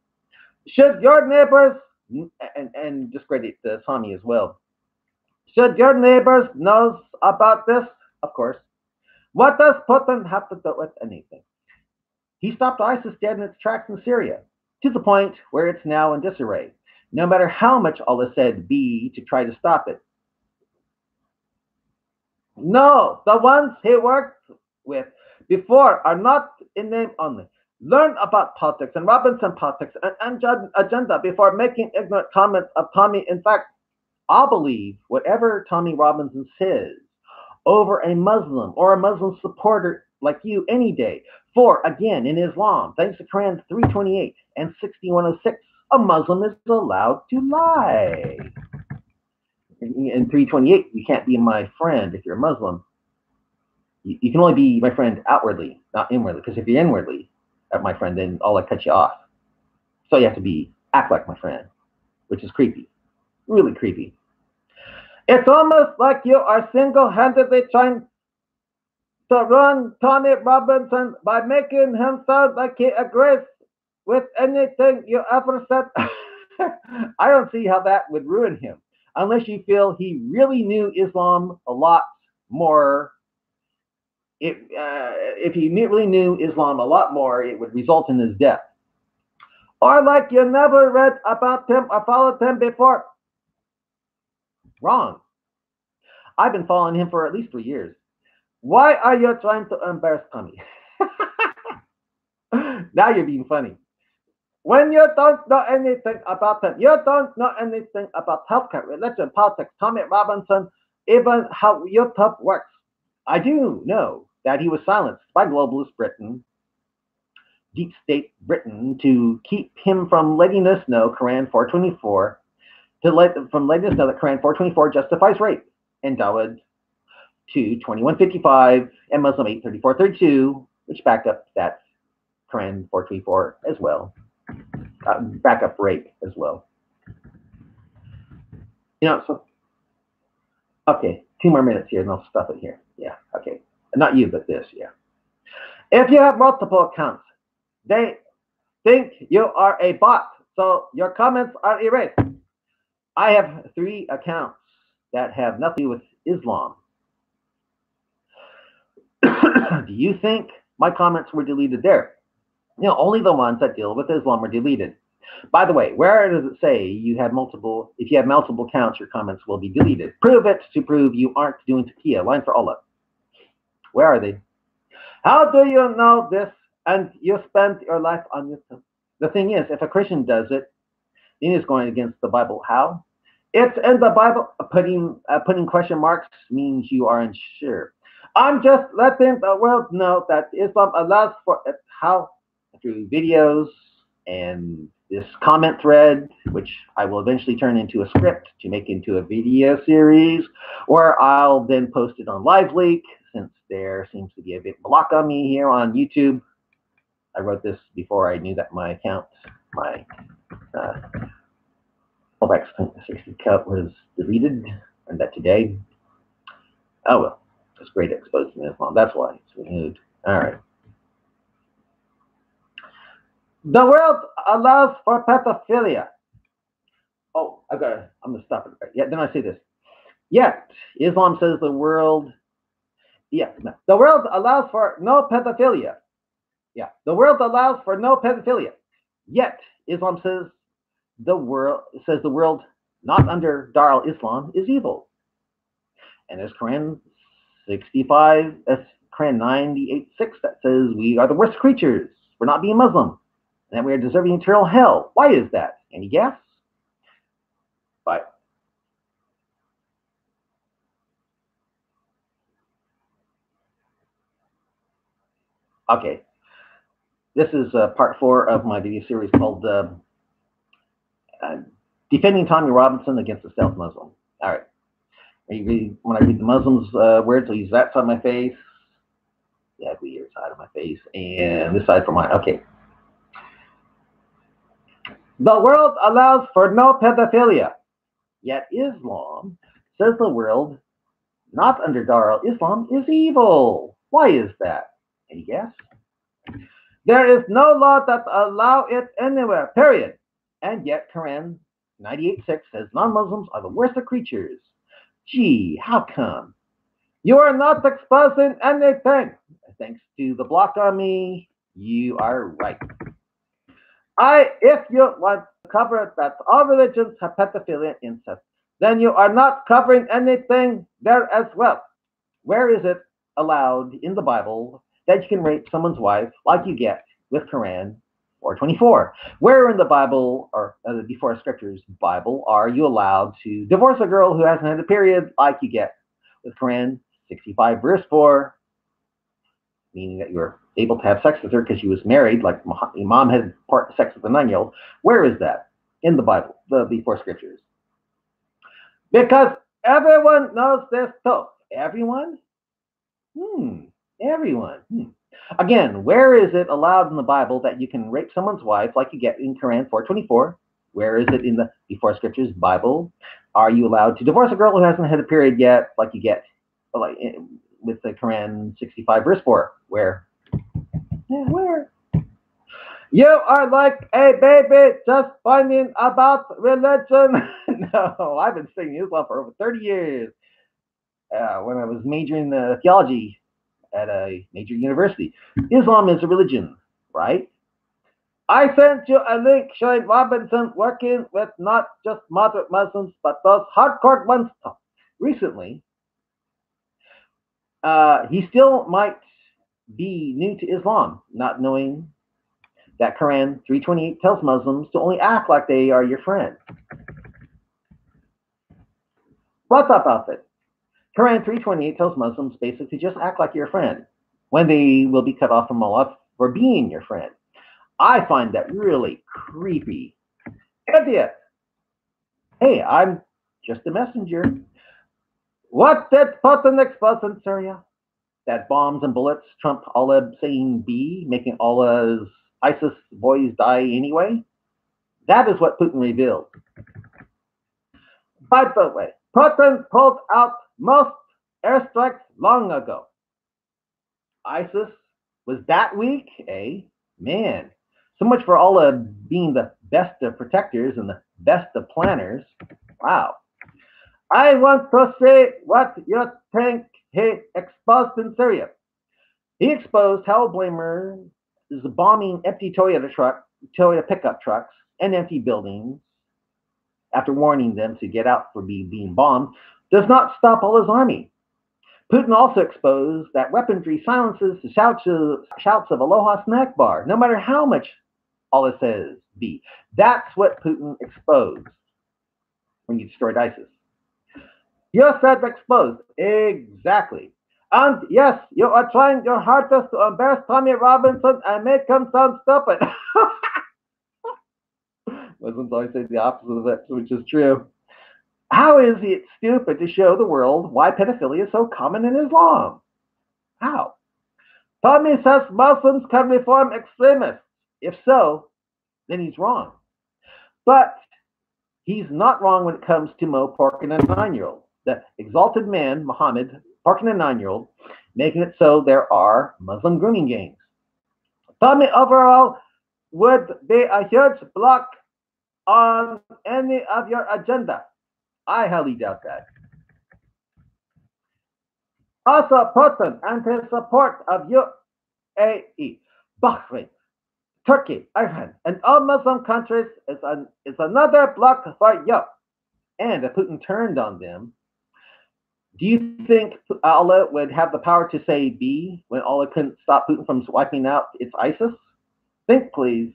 Should your neighbors and discredit Tommy as well? Should your neighbors know about this? Of course. What does Putin have to do with anything? He stopped ISIS dead in its tracks in Syria, to the point where it's now in disarray, no matter how much Allah said be to try to stop it. No, the ones he worked with before are not in name only. Learn about politics and Robinson politics and agenda before making ignorant comments of Tommy. In fact, I'll believe whatever Tommy Robinson says over a Muslim or a Muslim supporter like you any day. For, again, in Islam, thanks to Quran 328 and 6106, a Muslim is allowed to lie. In 328, you can't be my friend if you're a Muslim. You can only be my friend outwardly, not inwardly, because if you're inwardly my friend, then Allah cut you off. So you have to act like my friend, which is creepy, really creepy. It's almost like you are single-handedly trying to run Tommy Robinson by making him sound like he agrees with anything you ever said. I don't see how that would ruin him, unless you feel he really knew Islam a lot more. If he really knew Islam a lot more, it would result in his death. Or like you never read about him or followed him before. Wrong. I've been following him for at least 3 years. Why are you trying to embarrass Tommy? Now you're being funny. When you don't know anything about him, you don't know anything about healthcare, religion, politics, Tommy Robinson, even how YouTube works. I do know that he was silenced by globalist Britain, deep state Britain, to keep him from letting us know Quran 424, from letting us know that Quran 424 justifies rape, and Dawud 2, 21:55, and Muslim 8, 34:32, which back up that Quran 424 as well. Back up rape as well. So, okay, 2 more minutes here and I'll stop it here. Yeah, okay. Not you, but this, yeah. If you have multiple accounts, they think you are a bot, so your comments are erased. I have 3 accounts that have nothing to do with Islam. Do you think my comments were deleted there? Only the ones that deal with Islam were deleted. By the way, where does it say if you have multiple accounts, your comments will be deleted? Prove it to prove you aren't doing taqiyya, line for Allah. Where are they? How do you know this and you spend your life on YouTube? The thing is, if a Christian does it, then it's going against the Bible. How? It's in the Bible. Putting question marks means you are unsure. I'm just letting the world know that Islam allows for it. How? Through videos and this comment thread, which I will eventually turn into a script to make into a video series, or I'll then post it on LiveLeak, since there seems to be a bit block on me here on YouTube. I wrote this before I knew that my account, my Fallback 60 account was deleted, and that today. Oh well, it's great exposing Islam. That's why it's renewed. All right. The world allows for pedophilia. Oh, I'm gonna stop it right. Yeah, then I say this. Yet Islam says the world. Yeah, the world allows for no pedophilia. Yeah, the world allows for no pedophilia. Yet Islam says the world not under Dar al-Islam is evil. And there's Quran 65, Quran 98:6 that says we are the worst creatures for not being Muslim, and that we are deserving eternal hell. Why is that? Any guess? Bye. Okay. This is part 4 of my video series called Defending Tommy Robinson against a stealth Muslim. All right. When I read the Muslims' words, I'll use that side of my face. Yeah, the your side of my face, and this side for mine. Okay. The world allows for no pedophilia, yet Islam says the world, not under Dar al-Islam, is evil. Why is that? Any guess? There is no law that allow it anywhere, period. And yet Quran 98:6 says non-Muslims are the worst of creatures. Gee, how come? You are not exposing anything. Thanks to the block on me, you are right. If you want to cover that all religions have pedophilia and incest, then you are not covering anything there as well. Where is it allowed in the Bible that you can rape someone's wife like you get with Quran 4:24? Where in the Bible, or before Scripture's Bible, are you allowed to divorce a girl who hasn't had a period like you get with Quran 65 verse 4? Meaning that you're able to have sex with her because she was married, like Imam had sex with a 9-year-old. Where is that in the Bible, before Scriptures? Because everyone knows this too. Everyone? Everyone. Again, where is it allowed in the Bible that you can rape someone's wife like you get in Quran 4:24? Where is it in the before Scriptures Bible? Are you allowed to divorce a girl who hasn't had a period yet, like you get with the Quran 65 verse 4? Where? Yeah, where? You are like a baby just finding about religion. No, I've been studying Islam for over 30 years. When I was majoring in theology at a major university. Islam is a religion, right? I sent you a link showing Robinson working with not just moderate Muslims, but those hardcore ones. Recently, he still might be new to Islam, not knowing that Quran 3:28 tells Muslims to only act like they are your friend. What's up, outfit? Quran 3:28 tells Muslims basically just act like your friend when they will be cut off from Allah for being your friend. I find that really creepy. Idiot! Hey, I'm just a messenger. What did Putin expose in Syria? That bombs and bullets trump Allah saying B, making Allah's ISIS boys die anyway? That is what Putin revealed. By the way, Putin pulled out most airstrikes long ago. ISIS was that weak, eh? Man, so much for Allah being the best of protectors and the best of planners. Wow. I want to say what you think he exposed in Syria. He exposed how Blamer is bombing empty Toyota pickup trucks and empty buildings after warning them to get out for being bombed does not stop Allah's army. Putin also exposed that weaponry silences the shouts of Aloha Akbar, no matter how much Allah says be. That's what Putin exposed when you destroyed ISIS. You said exposed. Exactly. And yes, you are trying your hardest to embarrass Tommy Robinson and make him sound stupid. Muslims always say the opposite of that, which is true. How is it stupid to show the world why pedophilia is so common in Islam? How? Tommy says Muslims can reform extremists. If so, then he's wrong. But he's not wrong when it comes to Mo porking a 9-year-old. The exalted man, Muhammad, porking a 9-year-old, making it so there are Muslim grooming gangs. Tommy overall would be a huge block on any of your agenda. I highly doubt that. Also, Putin and his support of UAE, Bahrain, Turkey, Iran, and all Muslim countries is another block for you. And if Putin turned on them, do you think Allah would have the power to say B when Allah couldn't stop Putin from wiping out its ISIS? Think, please.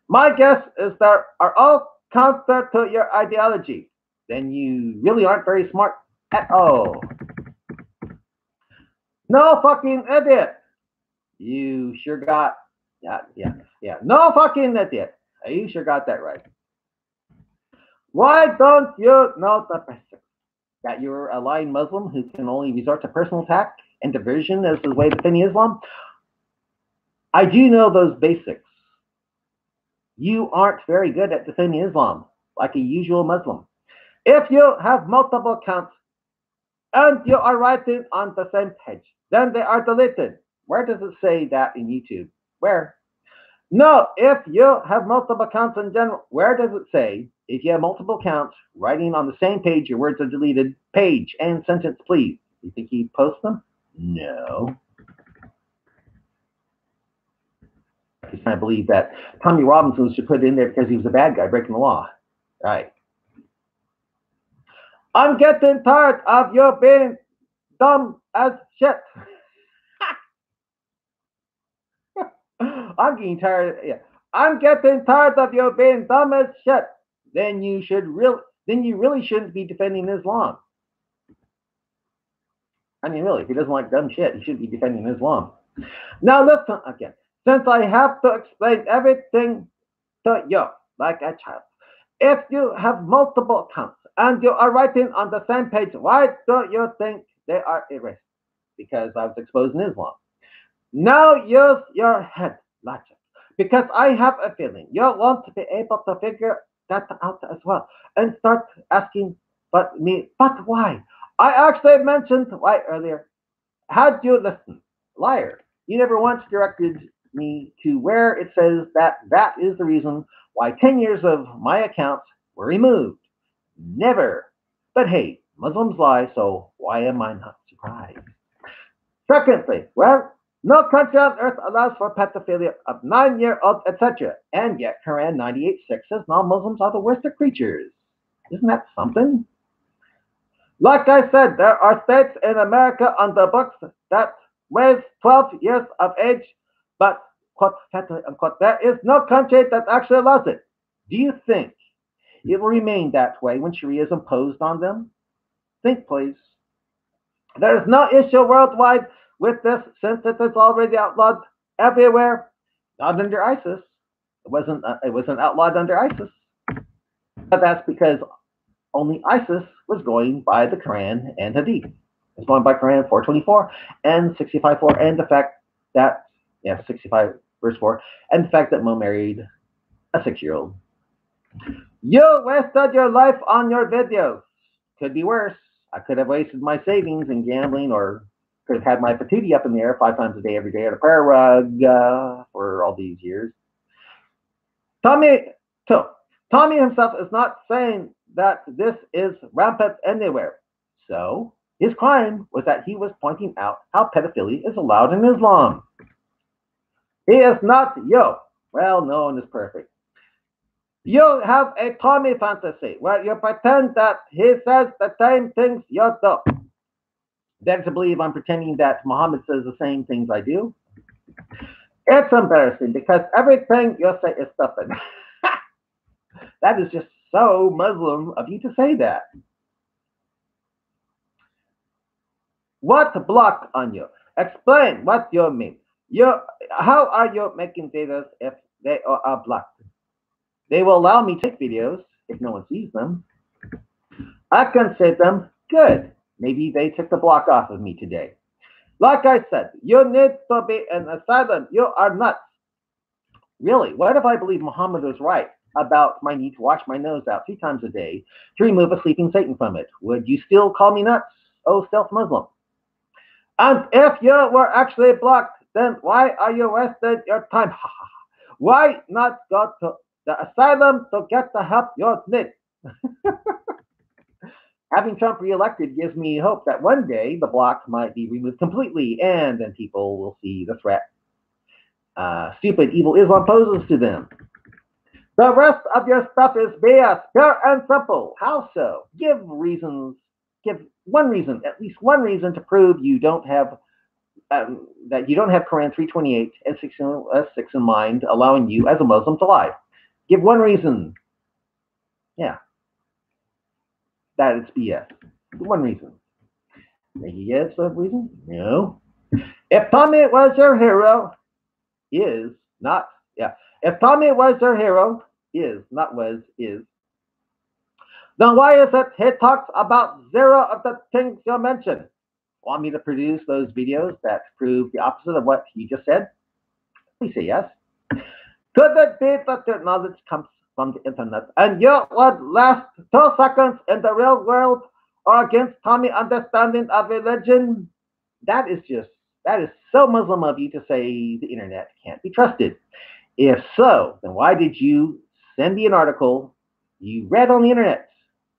My guess is that are all counter to your ideology. Then you really aren't very smart at all. No fucking idiot. You sure got, yeah. No fucking idiot. You sure got that right. Why don't you know the basics? That you're a lying Muslim who can only resort to personal attack and diversion as the way of defending Islam? I do know those basics. You aren't very good at defending Islam, like a usual Muslim. If you have multiple accounts and you are writing on the same page, then they are deleted. Where does it say that in YouTube? Where? No, if you have multiple accounts in general, where does it say if you have multiple accounts writing on the same page, your words are deleted? Page and sentence, please. You think he posts them? No. He's trying to believe that Tommy Robinson should put it in there because he was a bad guy breaking the law. Right. I'm getting tired of you being dumb as shit. I'm getting tired. Yeah. I'm getting tired of you being dumb as shit. Then you really shouldn't be defending Islam. I mean, really, if he doesn't like dumb shit, he shouldn't be defending Islam. Now listen again. Since I have to explain everything to you like a child, if you have multiple accounts and you are writing on the same page, why do you think they are erased? Because I was exposing Islam. Now use your head logic. Because I have a feeling you want to be able to figure that out as well and start asking, but why? I actually mentioned why earlier. How'd you listen? Liar. You never once directed me to where it says that is the reason why 10 years of my accounts were removed. Never. But hey, Muslims lie, so why am I not surprised? Secondly, well, no country on earth allows for pedophilia of 9-year-olds, etc. And yet Quran 98:6 says non-Muslims are the worst of creatures. Isn't that something? Like I said, there are states in America on the books that with 12 years of age, but quote, unquote, there is no country that actually allows it. Do you think it will remain that way when Sharia is imposed on them? Think, please. There is no issue worldwide with this since it is already outlawed everywhere. Not under ISIS. It wasn't outlawed under ISIS. But that's because only ISIS was going by the Quran and Hadith. It's going by Quran 424 and 65:4, and the fact that 65 verse 4, and the fact that Mo married a 6-year-old. You wasted your life on your videos. Could be worse. I could have wasted my savings in gambling, or could have had my patootie up in the air 5 times a day, every day at a prayer rug for all these years. Tommy himself is not saying that this is rampant anywhere. So his crime was that he was pointing out how pedophilia is allowed in Islam. He is not you. Well, no one is perfect. You have a Tommy fantasy where you pretend that he says the same things you do. Then to believe I'm pretending that Muhammad says the same things I do. It's embarrassing because everything you say is stupid. That is just so Muslim of you to say that. What block on you? Explain what you mean. How are you making videos if they are blocked? They will allow me to take videos if no one sees them. I can say them. Good. Maybe they took the block off of me today. Like I said, you need to be in asylum. You are nuts. Really, what if I believe Muhammad was right about my need to wash my nose out 3 times a day to remove a sleeping Satan from it? Would you still call me nuts, oh stealth Muslim? And if you were actually blocked, then why are you wasting your time? Why not go to the asylum to get the help you need? Having Trump reelected gives me hope that one day the block might be removed completely, and then people will see the threat stupid, evil Islam poses to them. The rest of your stuff is BS, pure and simple. How so? Give reasons. Give one reason, at least one reason, to prove you don't have that you don't have Quran 328 and 6 in mind, allowing you as a Muslim to lie. Give one reason. Yeah, that it's BS. One reason. Think you get some reason? No. If Tommy was your hero, is not. Yeah. If Tommy was your hero, is not was is. Then why is it he talks about zero of the things you mentioned? Want me to produce those videos that prove the opposite of what you just said? Please say yes. Could it be that your knowledge comes from the internet and you would last 2 seconds in the real world or against Tommy understanding of religion? That is so Muslim of you to say the internet can't be trusted. If so, then why did you send me an article you read on the internet?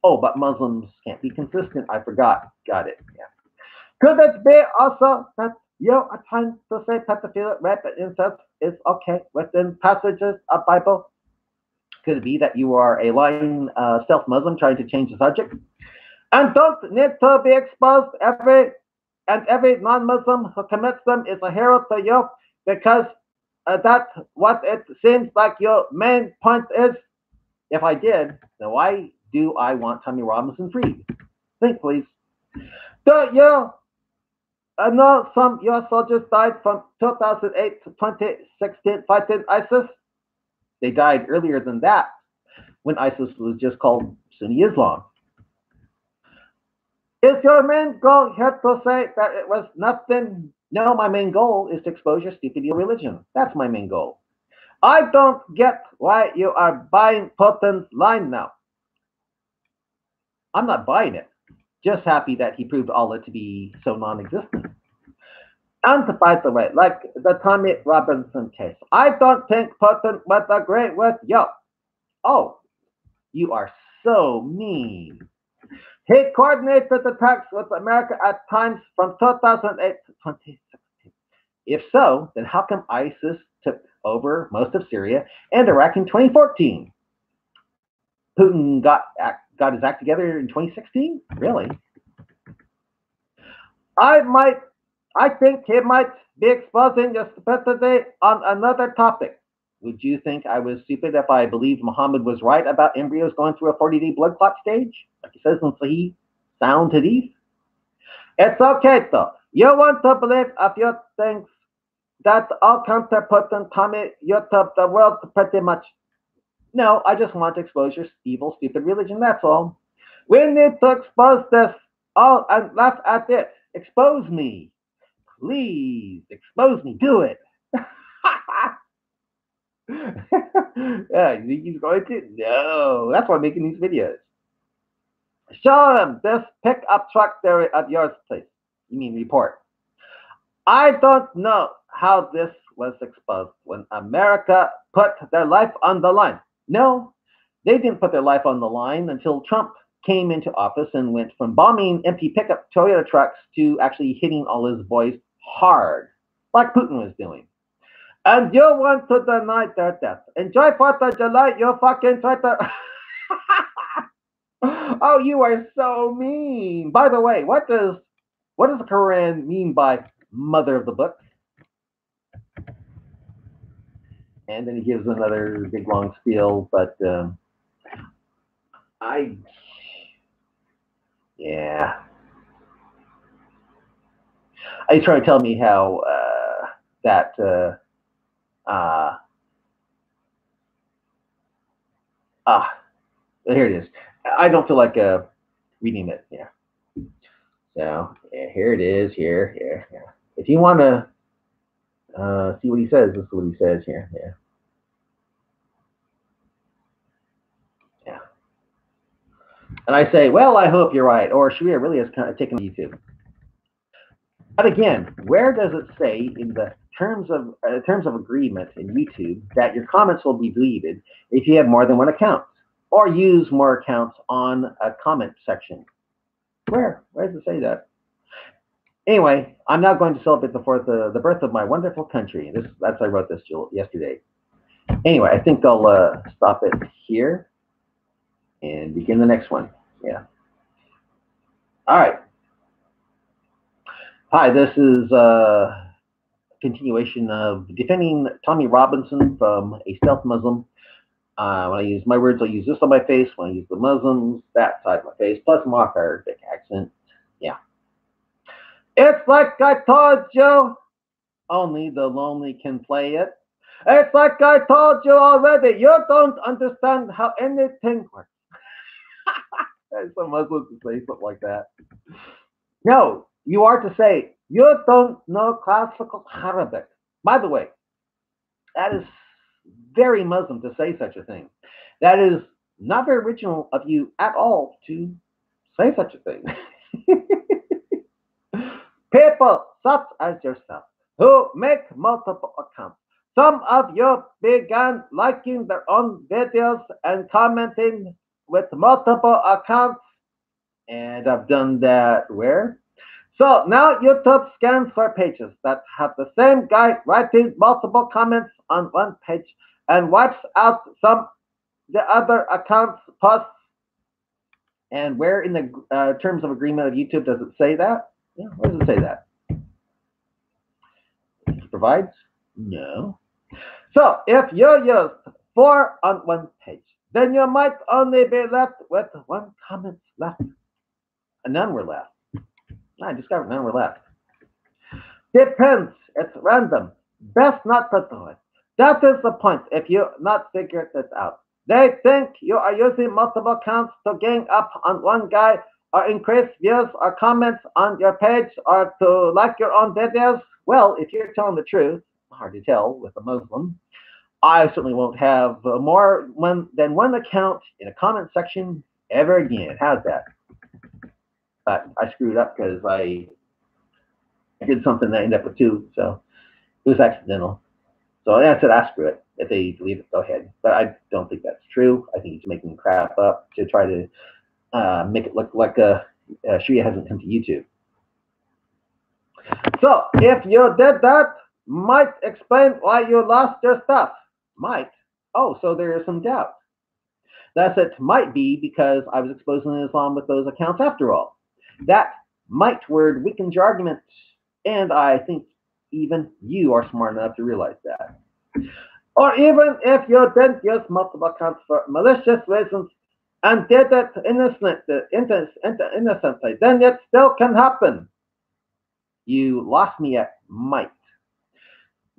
Oh, but Muslims can't be consistent. I forgot. Got it. Yeah. Could it be also that you are trying to say pedophilia, rape, and incest is okay within passages of Bible? Could it be that you are a lying self-Muslim trying to change the subject? And don't need to be exposed every non-Muslim who commits them is a hero to you because that's what it seems like your main point is. If I did, then why do I want Tommy Robinson freed? Think, please. Do you know some U.S. soldiers died from 2008 to 2016 fighting ISIS? They died earlier than that when ISIS was just called Sunni Islam. Is your main goal here to say that it was nothing? No, my main goal is to expose your stupid religion. That's my main goal. I don't get why you are buying Putin's line now. I'm not buying it. Just happy that he proved Allah to be so non-existent. And by the way, like the Tommy Robinson case, I don't think Putin would agree with you. Oh, you are so mean. He coordinated attacks with America at times from 2008 to 2016. If so, then how come ISIS took over most of Syria and Iraq in 2014? Putin got his act together in 2016? Really? I think he might be exposing your stupidity on another topic. Would you think I was stupid if I believed Muhammad was right about embryos going through a 40-day blood clot stage? Like he says in Sahih Sound Hadith? It's okay, though. You want to believe a few things that all counter Putin, Tommy, YouTube, the world, pretty much. No, I just want to expose your evil, stupid religion, that's all. We need to expose this all and laugh at it. Expose me. Please, expose me. Do it. Yeah, he's going to? No, that's why I'm making these videos. Show him this pickup truck theory of yours, please. You mean report. I don't know how this was exposed when America put their life on the line. No, they didn't put their life on the line until Trump came into office and went from bombing empty pickup Toyota trucks to actually hitting all his boys hard, like Putin was doing. And you want to deny their death. Enjoy 4th of July, you fucking traitor. Oh, you are so mean. By the way, what does the Quran mean by mother of the book? And then he gives another big long spiel, but yeah. He's trying to tell me how here it is. I don't feel like reading it. Yeah. So yeah, here it is. Here. If you want to see what he says, this is what he says here. Yeah. And I say, well, I hope you're right. Or Sharia really has kind of taken YouTube. But again, where does it say in the terms of agreement in YouTube that your comments will be deleted if you have more than one account or use more accounts on a comment section? Where does it say that? Anyway, I'm now going to celebrate the birth of my wonderful country. I wrote this yesterday. Anyway, I think I'll stop it here and begin the next one. Yeah. All right. Hi, this is a continuation of defending Tommy Robinson from a stealth Muslim. When I use my words, I'll use this on my face. When I use the Muslims, that side of my face, plus mock Arabic accent. Yeah. It's like I told you, only the lonely can play it. It's like I told you already, you don't understand how anything works. Some Muslims to say something like that. No, you are to say, you don't know classical Arabic. By the way, that is very Muslim to say such a thing. That is not very original of you at all to say such a thing. People such as yourself who make multiple accounts. Some of you began liking their own videos and commenting with multiple accounts, and I've done that where? So now YouTube scans for pages that have the same guy writing multiple comments on one page and wipes out some the other accounts posts. And where in the terms of agreement of YouTube does it say that? Yeah, where does it say that? It provides? No. So if you use 4 on one page, then you might only be left with 1 comment left. And none were left. I discovered none were left. Depends. It's random. Best not to do it. That is the point if you not figured this out. They think you are using multiple accounts to gang up on one guy or increase views or comments on your page or to like your own videos. Well, if you're telling the truth, hard to tell with a Muslim, I certainly won't have more than one account in a comment section ever again. How's that? But I screwed up because I did something that ended up with 2, so it was accidental. So I said, I screw it. If they delete it, go ahead. But I don't think that's true. I think he's making crap up to try to make it look like Sharia hasn't come to YouTube. So if you did that, might explain why you lost your stuff. Might. Oh, so there is some doubt. That's it. Might be because I was exposing Islam with those accounts after all. That might word weakens your argument, and I think even you are smart enough to realize that. Or even if you didn't use multiple accounts for malicious reasons and did it innocently, then it still can happen. You lost me at might.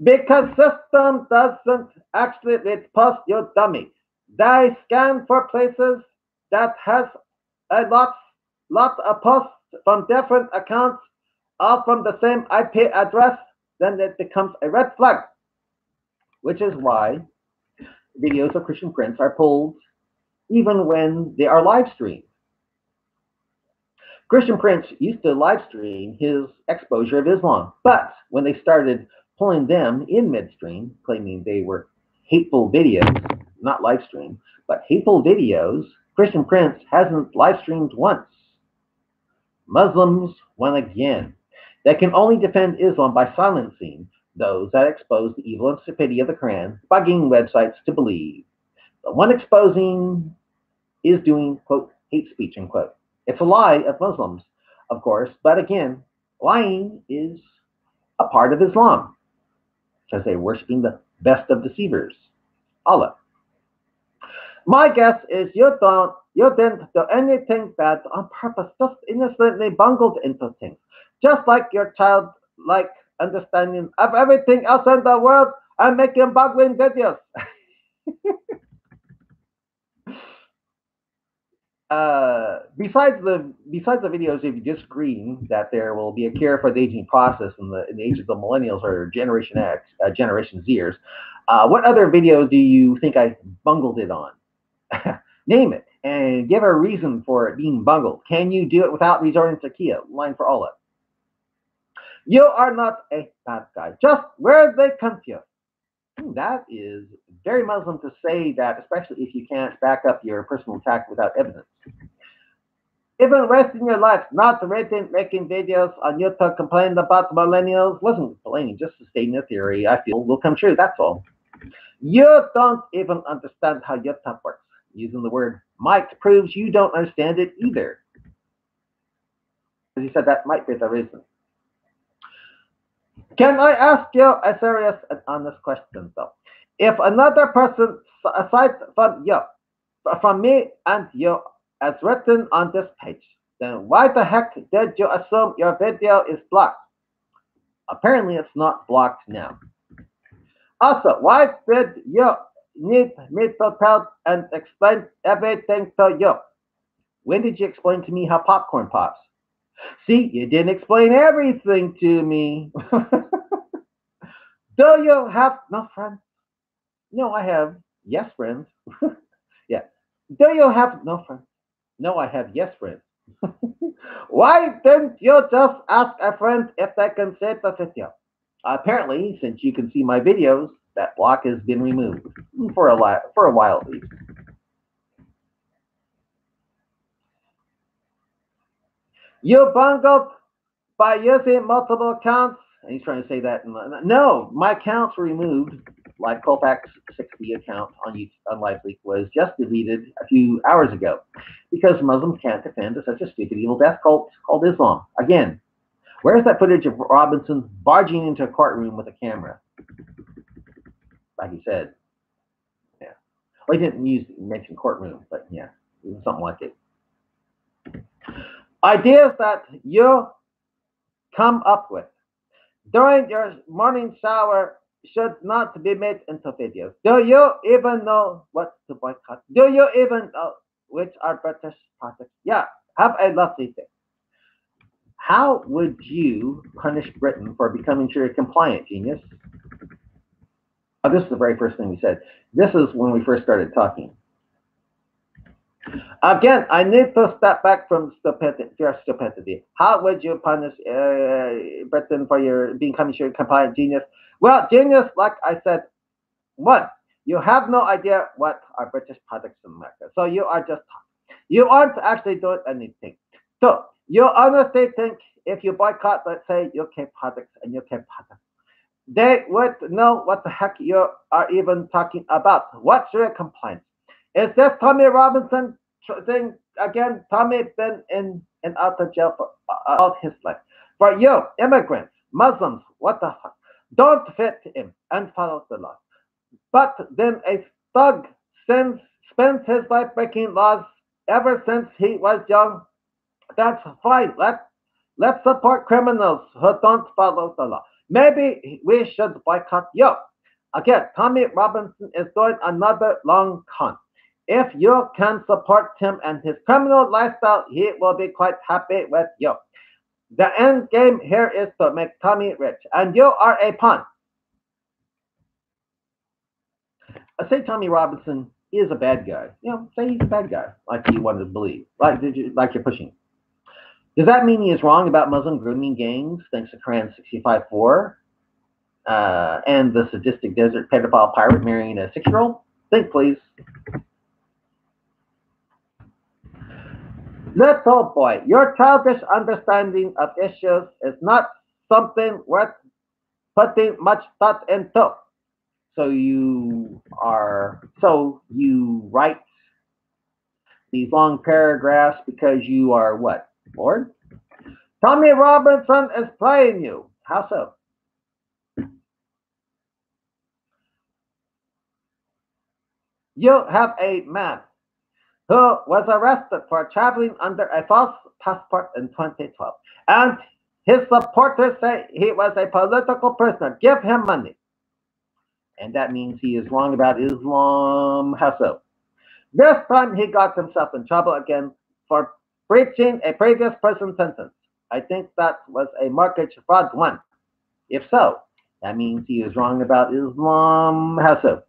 Because system doesn't actually read post, you dummy. They scan for places that has a lot of posts from different accounts, all from the same IP address, then it becomes a red flag. Which is why videos of Christian Prince are pulled even when they are live streamed. Christian Prince used to live stream his exposure of Islam, but when they started pulling them in midstream, claiming they were hateful videos, not live stream, but hateful videos, Christian Prince hasn't live streamed once. Muslims won again. They can only defend Islam by silencing those that expose the evil and stupidity of the Quran, bugging websites to believe. The one exposing is doing, quote, hate speech, unquote. It's a lie of Muslims, of course, but again, lying is a part of Islam because they're worshiping the best of deceivers, Allah. My guess is you didn't do anything bad on purpose, just innocently bungled into things. Just like your childlike understanding of everything else in the world and making bungling videos. Besides the videos, if you disagree that there will be a cure for the aging process in the age of the millennials or Generation X, Generation Zers, what other video do you think I bungled it on? Name it and give a reason for it being bungled. Can you do it without resorting to Kia? Line for Allah. You are not a bad guy. Just where they confused. That is very Muslim to say that, especially if you can't back up your personal attack without evidence. Even wasting your life not making videos on YouTube complaining about millennials wasn't complaining, just stating a theory I feel will come true, that's all. You don't even understand how YouTube works. Using the word might proves you don't understand it either. As you said, that might be the reason. Can I ask you a serious and honest question, though? If another person, aside from you, from me and you, as written on this page, then why the heck did you assume your video is blocked? Apparently, it's not blocked now. Also, why did you need me to tell and explain everything to you? When did you explain to me how popcorn pops? See, you didn't explain everything to me. Do you have no friends? No, I have yes friends. Yeah. Do you have no friends? No, I have yes friends. Why didn't you just ask a friend if they can sit with you? Apparently, since you can see my videos, that block has been removed for a while at least. You bungled by using multiple accounts. And he's trying to say that. No, my accounts were removed. Like Colfax 60 account on YouTube, on LiveLeak was just deleted a few hours ago because Muslims can't defend such a stupid evil death cult called Islam. Again, where's that footage of Robinson barging into a courtroom with a camera? Like he said. Yeah. Well, he didn't mention courtroom, but yeah, it was something like it. Ideas that you come up with during your morning shower should not be made into videos. Do you even know what to boycott? Do you even know which are British products? Yeah, have a lovely day. How would you punish Britain for becoming Sharia compliant, genius? Oh, this is the very first thing we said. This is when we first started talking. Again, I need to step back from your stupidity. How would you punish Britain for your becoming Sharia compliant, genius? Well, genius, like I said, one, you have no idea what are British products in America. So you are just talking. You aren't actually doing anything. So you honestly think if you boycott, let's say, UK products and UK products, they would know what the heck you are even talking about. What's your complaint? Is this Tommy Robinson thing again? Tommy been in and out of jail for all his life. For you, immigrants, Muslims, what the fuck? Don't fit in and follow the law. But then a thug spends his life breaking laws ever since he was young. That's fine. Let's support criminals who don't follow the law. Maybe we should boycott you. Again, Tommy Robinson is doing another long con. If you can support him and his criminal lifestyle, he will be quite happy with you. The end game here is to make Tommy rich, and you are a pawn. Say Tommy Robinson is a bad guy. Say he's a bad guy, like you wanted to believe, like you're pushing. Does that mean he is wrong about Muslim grooming gangs, thanks to Quran 65:4, and the sadistic desert pedophile pirate marrying a 6-year-old? Think, please. Little boy, your childish understanding of issues is not something worth putting much thought into. So you write these long paragraphs because you are what? Bored? Tommy Robinson is playing you. How so? You have a man who was arrested for traveling under a false passport in 2012. And his supporters say he was a political prisoner. Give him money. And that means he is wrong about Islam. How so? This time he got himself in trouble again for breaching a previous prison sentence. I think that was a mortgage fraud one. If so, that means he is wrong about Islam. How so?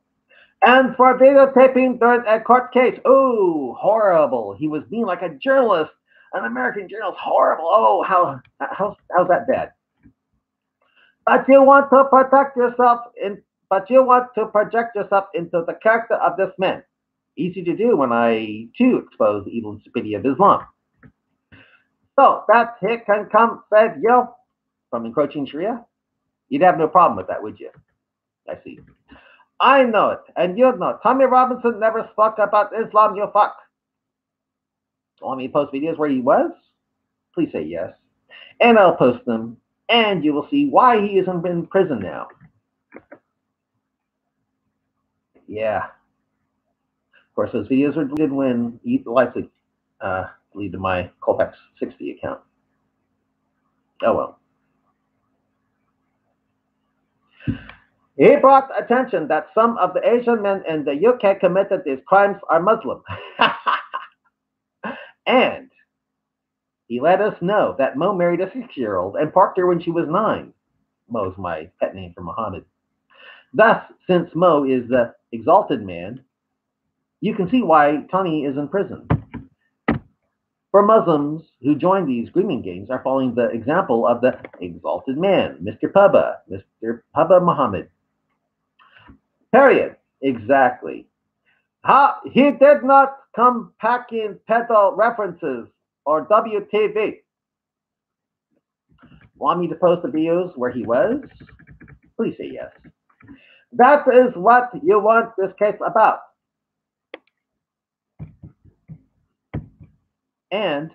And for videotaping during a court case. Oh, horrible. He was being like a journalist, an American journalist. Horrible. Oh, how's that bad? But you want to project yourself into the character of this man. Easy to do when I too expose the evil and stupidity of Islam. So that he can come save you from encroaching Sharia? You'd have no problem with that, would you? I see. I know it, and you know. Tommy Robinson never spoke about Islam, you fuck. Want me to post videos where he was? Please say yes. And I'll post them, and you will see why he isn't in prison now. Yeah. Of course, those videos are deleted when you likely deleted my Colfax 60 account. Oh well. He brought attention that some of the Asian men in the UK committed these crimes are Muslim. And he let us know that Mo married a 6-year-old and parked her when she was 9. Mo's my pet name for Muhammad. Thus, since Mo is the exalted man, you can see why Tony is in prison. For Muslims who join these grooming gangs are following the example of the exalted man, Mr. Pubba Muhammad. Period. Exactly. He did not come packing pedo references or WTV. Want me to post the videos where he was? Please say yes. That is what you want this case about. And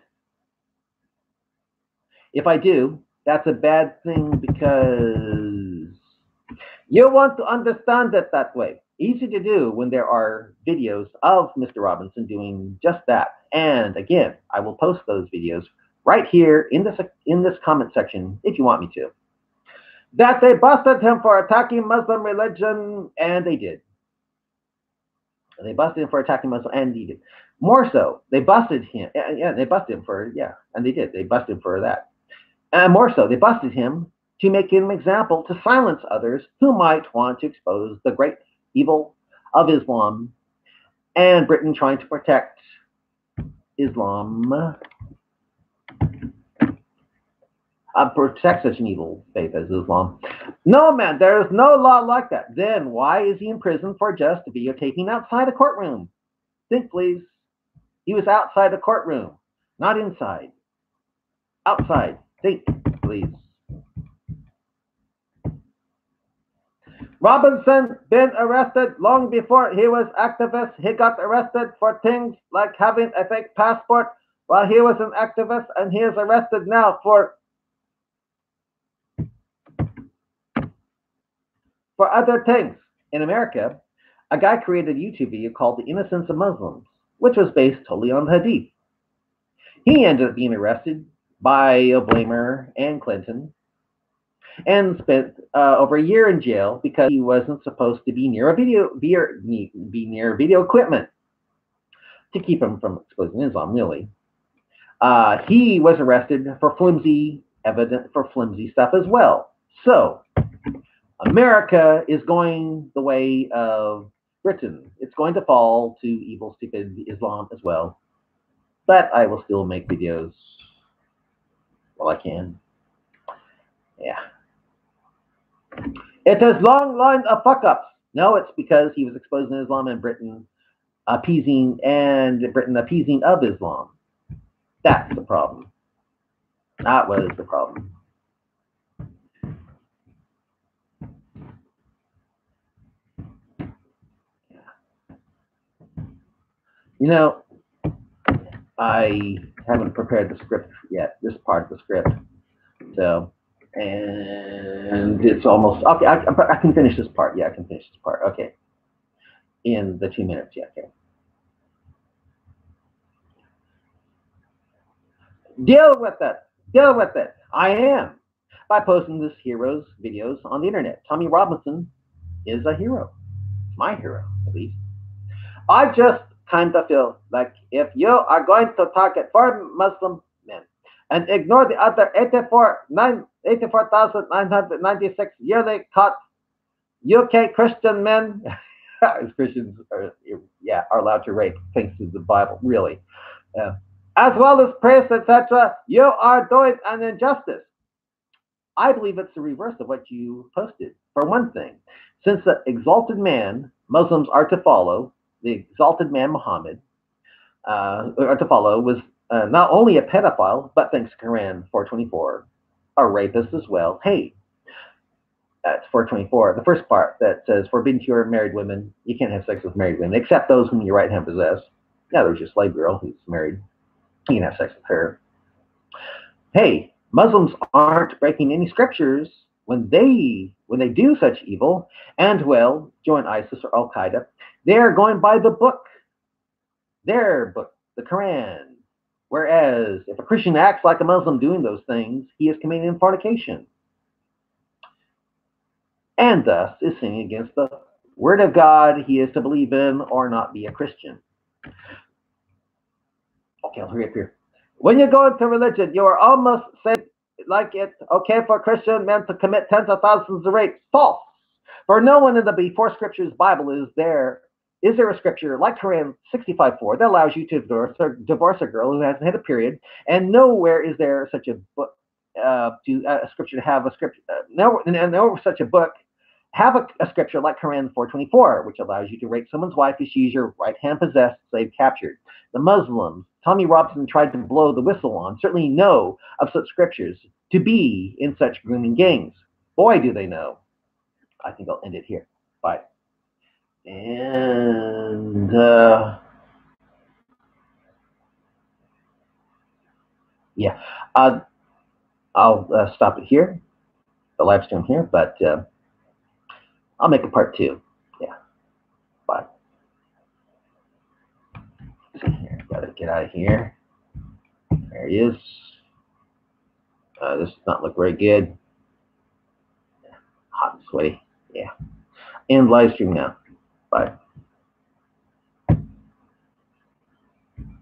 if I do, that's a bad thing because you want to understand it that way. Easy to do when there are videos of Mr. Robinson doing just that. And again, I will post those videos right here in this comment section if you want me to. That they busted him for attacking Muslim religion, and they did. They busted him for attacking Muslim, and he did. More so, they busted him. Yeah, they busted him for, yeah, and they did. They busted him for that. And more so, they busted him to make him an example to silence others who might want to expose the great evil of Islam and Britain trying to protect Islam, protect such an evil faith as Islam. No, man, there is no law like that. Then why is he in prison for just videotaping outside a courtroom? Think, please. He was outside the courtroom, not inside. Outside. Think, please. Robinson been arrested long before he was activist. He got arrested for things like having a fake passport while he was an activist, and he is arrested now for other things. In America, a guy created a YouTube video called The Innocence of Muslims, which was based totally on the Hadith. He ended up being arrested by Obama and Clinton and spent over a year in jail because he wasn't supposed to be near video equipment to keep him from exposing Islam, really. He was arrested for flimsy stuff as well. So America is going the way of Britain. It's going to fall to evil, stupid Islam as well. But I will still make videos while I can. Yeah. It has long line of fuck-ups. No, it's because he was exposing Islam and Britain appeasing of Islam. That's the problem. That was the problem. You know, I haven't prepared the script yet, this part of the script. So, and it's almost, okay, I can finish this part. Yeah, I can finish this part. Okay. In the 2 minutes, yeah, okay. Deal with it. Deal with it. I am. By posting this hero's videos on the internet. Tommy Robinson is a hero. My hero, at least. I just kind of feel like if you are going to target 4 Muslim men and ignore the other 84,996 yearly caught UK Christian men, as Christians are allowed to rape thanks to the Bible, really, as well as priests, etc., you are doing an injustice. I believe it's the reverse of what you posted. For one thing, since the exalted man Muslims are to follow, the exalted man Muhammad, are to follow, was not only a pedophile, but thanks to Quran 424, a rapist as well. Hey, that's 424. The first part that says, forbidden to your married women, you can't have sex with married women, except those whom your right hand possess. Now there's your slave girl who's married. You can have sex with her. Hey, Muslims aren't breaking any scriptures when they do such evil and, well, join ISIS or Al-Qaeda. They're going by the book, their book, the Quran. Whereas if a Christian acts like a Muslim doing those things, he is committing fornication. And thus is sinning against the word of God he is to believe in or not be a Christian. Okay, I'll hurry up here. When you go into religion, you are almost saying like it's okay for a Christian man to commit tens of thousands of rapes. False. For no one in the before scriptures Bible is there a scripture like Quran 65:4 that allows you to divorce a girl who hasn't had a period, and nowhere is there such a book a scripture to have a scripture. No such a book have a scripture like Quran 4:24, which allows you to rape someone's wife if she's your right hand possessed slave captured. The Muslims Tommy Robinson tried to blow the whistle on certainly know of such scriptures to be in such grooming gangs. Boy, do they know. I think I'll end it here. Bye. And yeah, I'll stop it here, the live stream here, but I'll make a part 2. Yeah, bye. Let's see here, gotta get out of here. There he is. This does not look very good. Hot and sweaty. Yeah. And live stream now. Bye.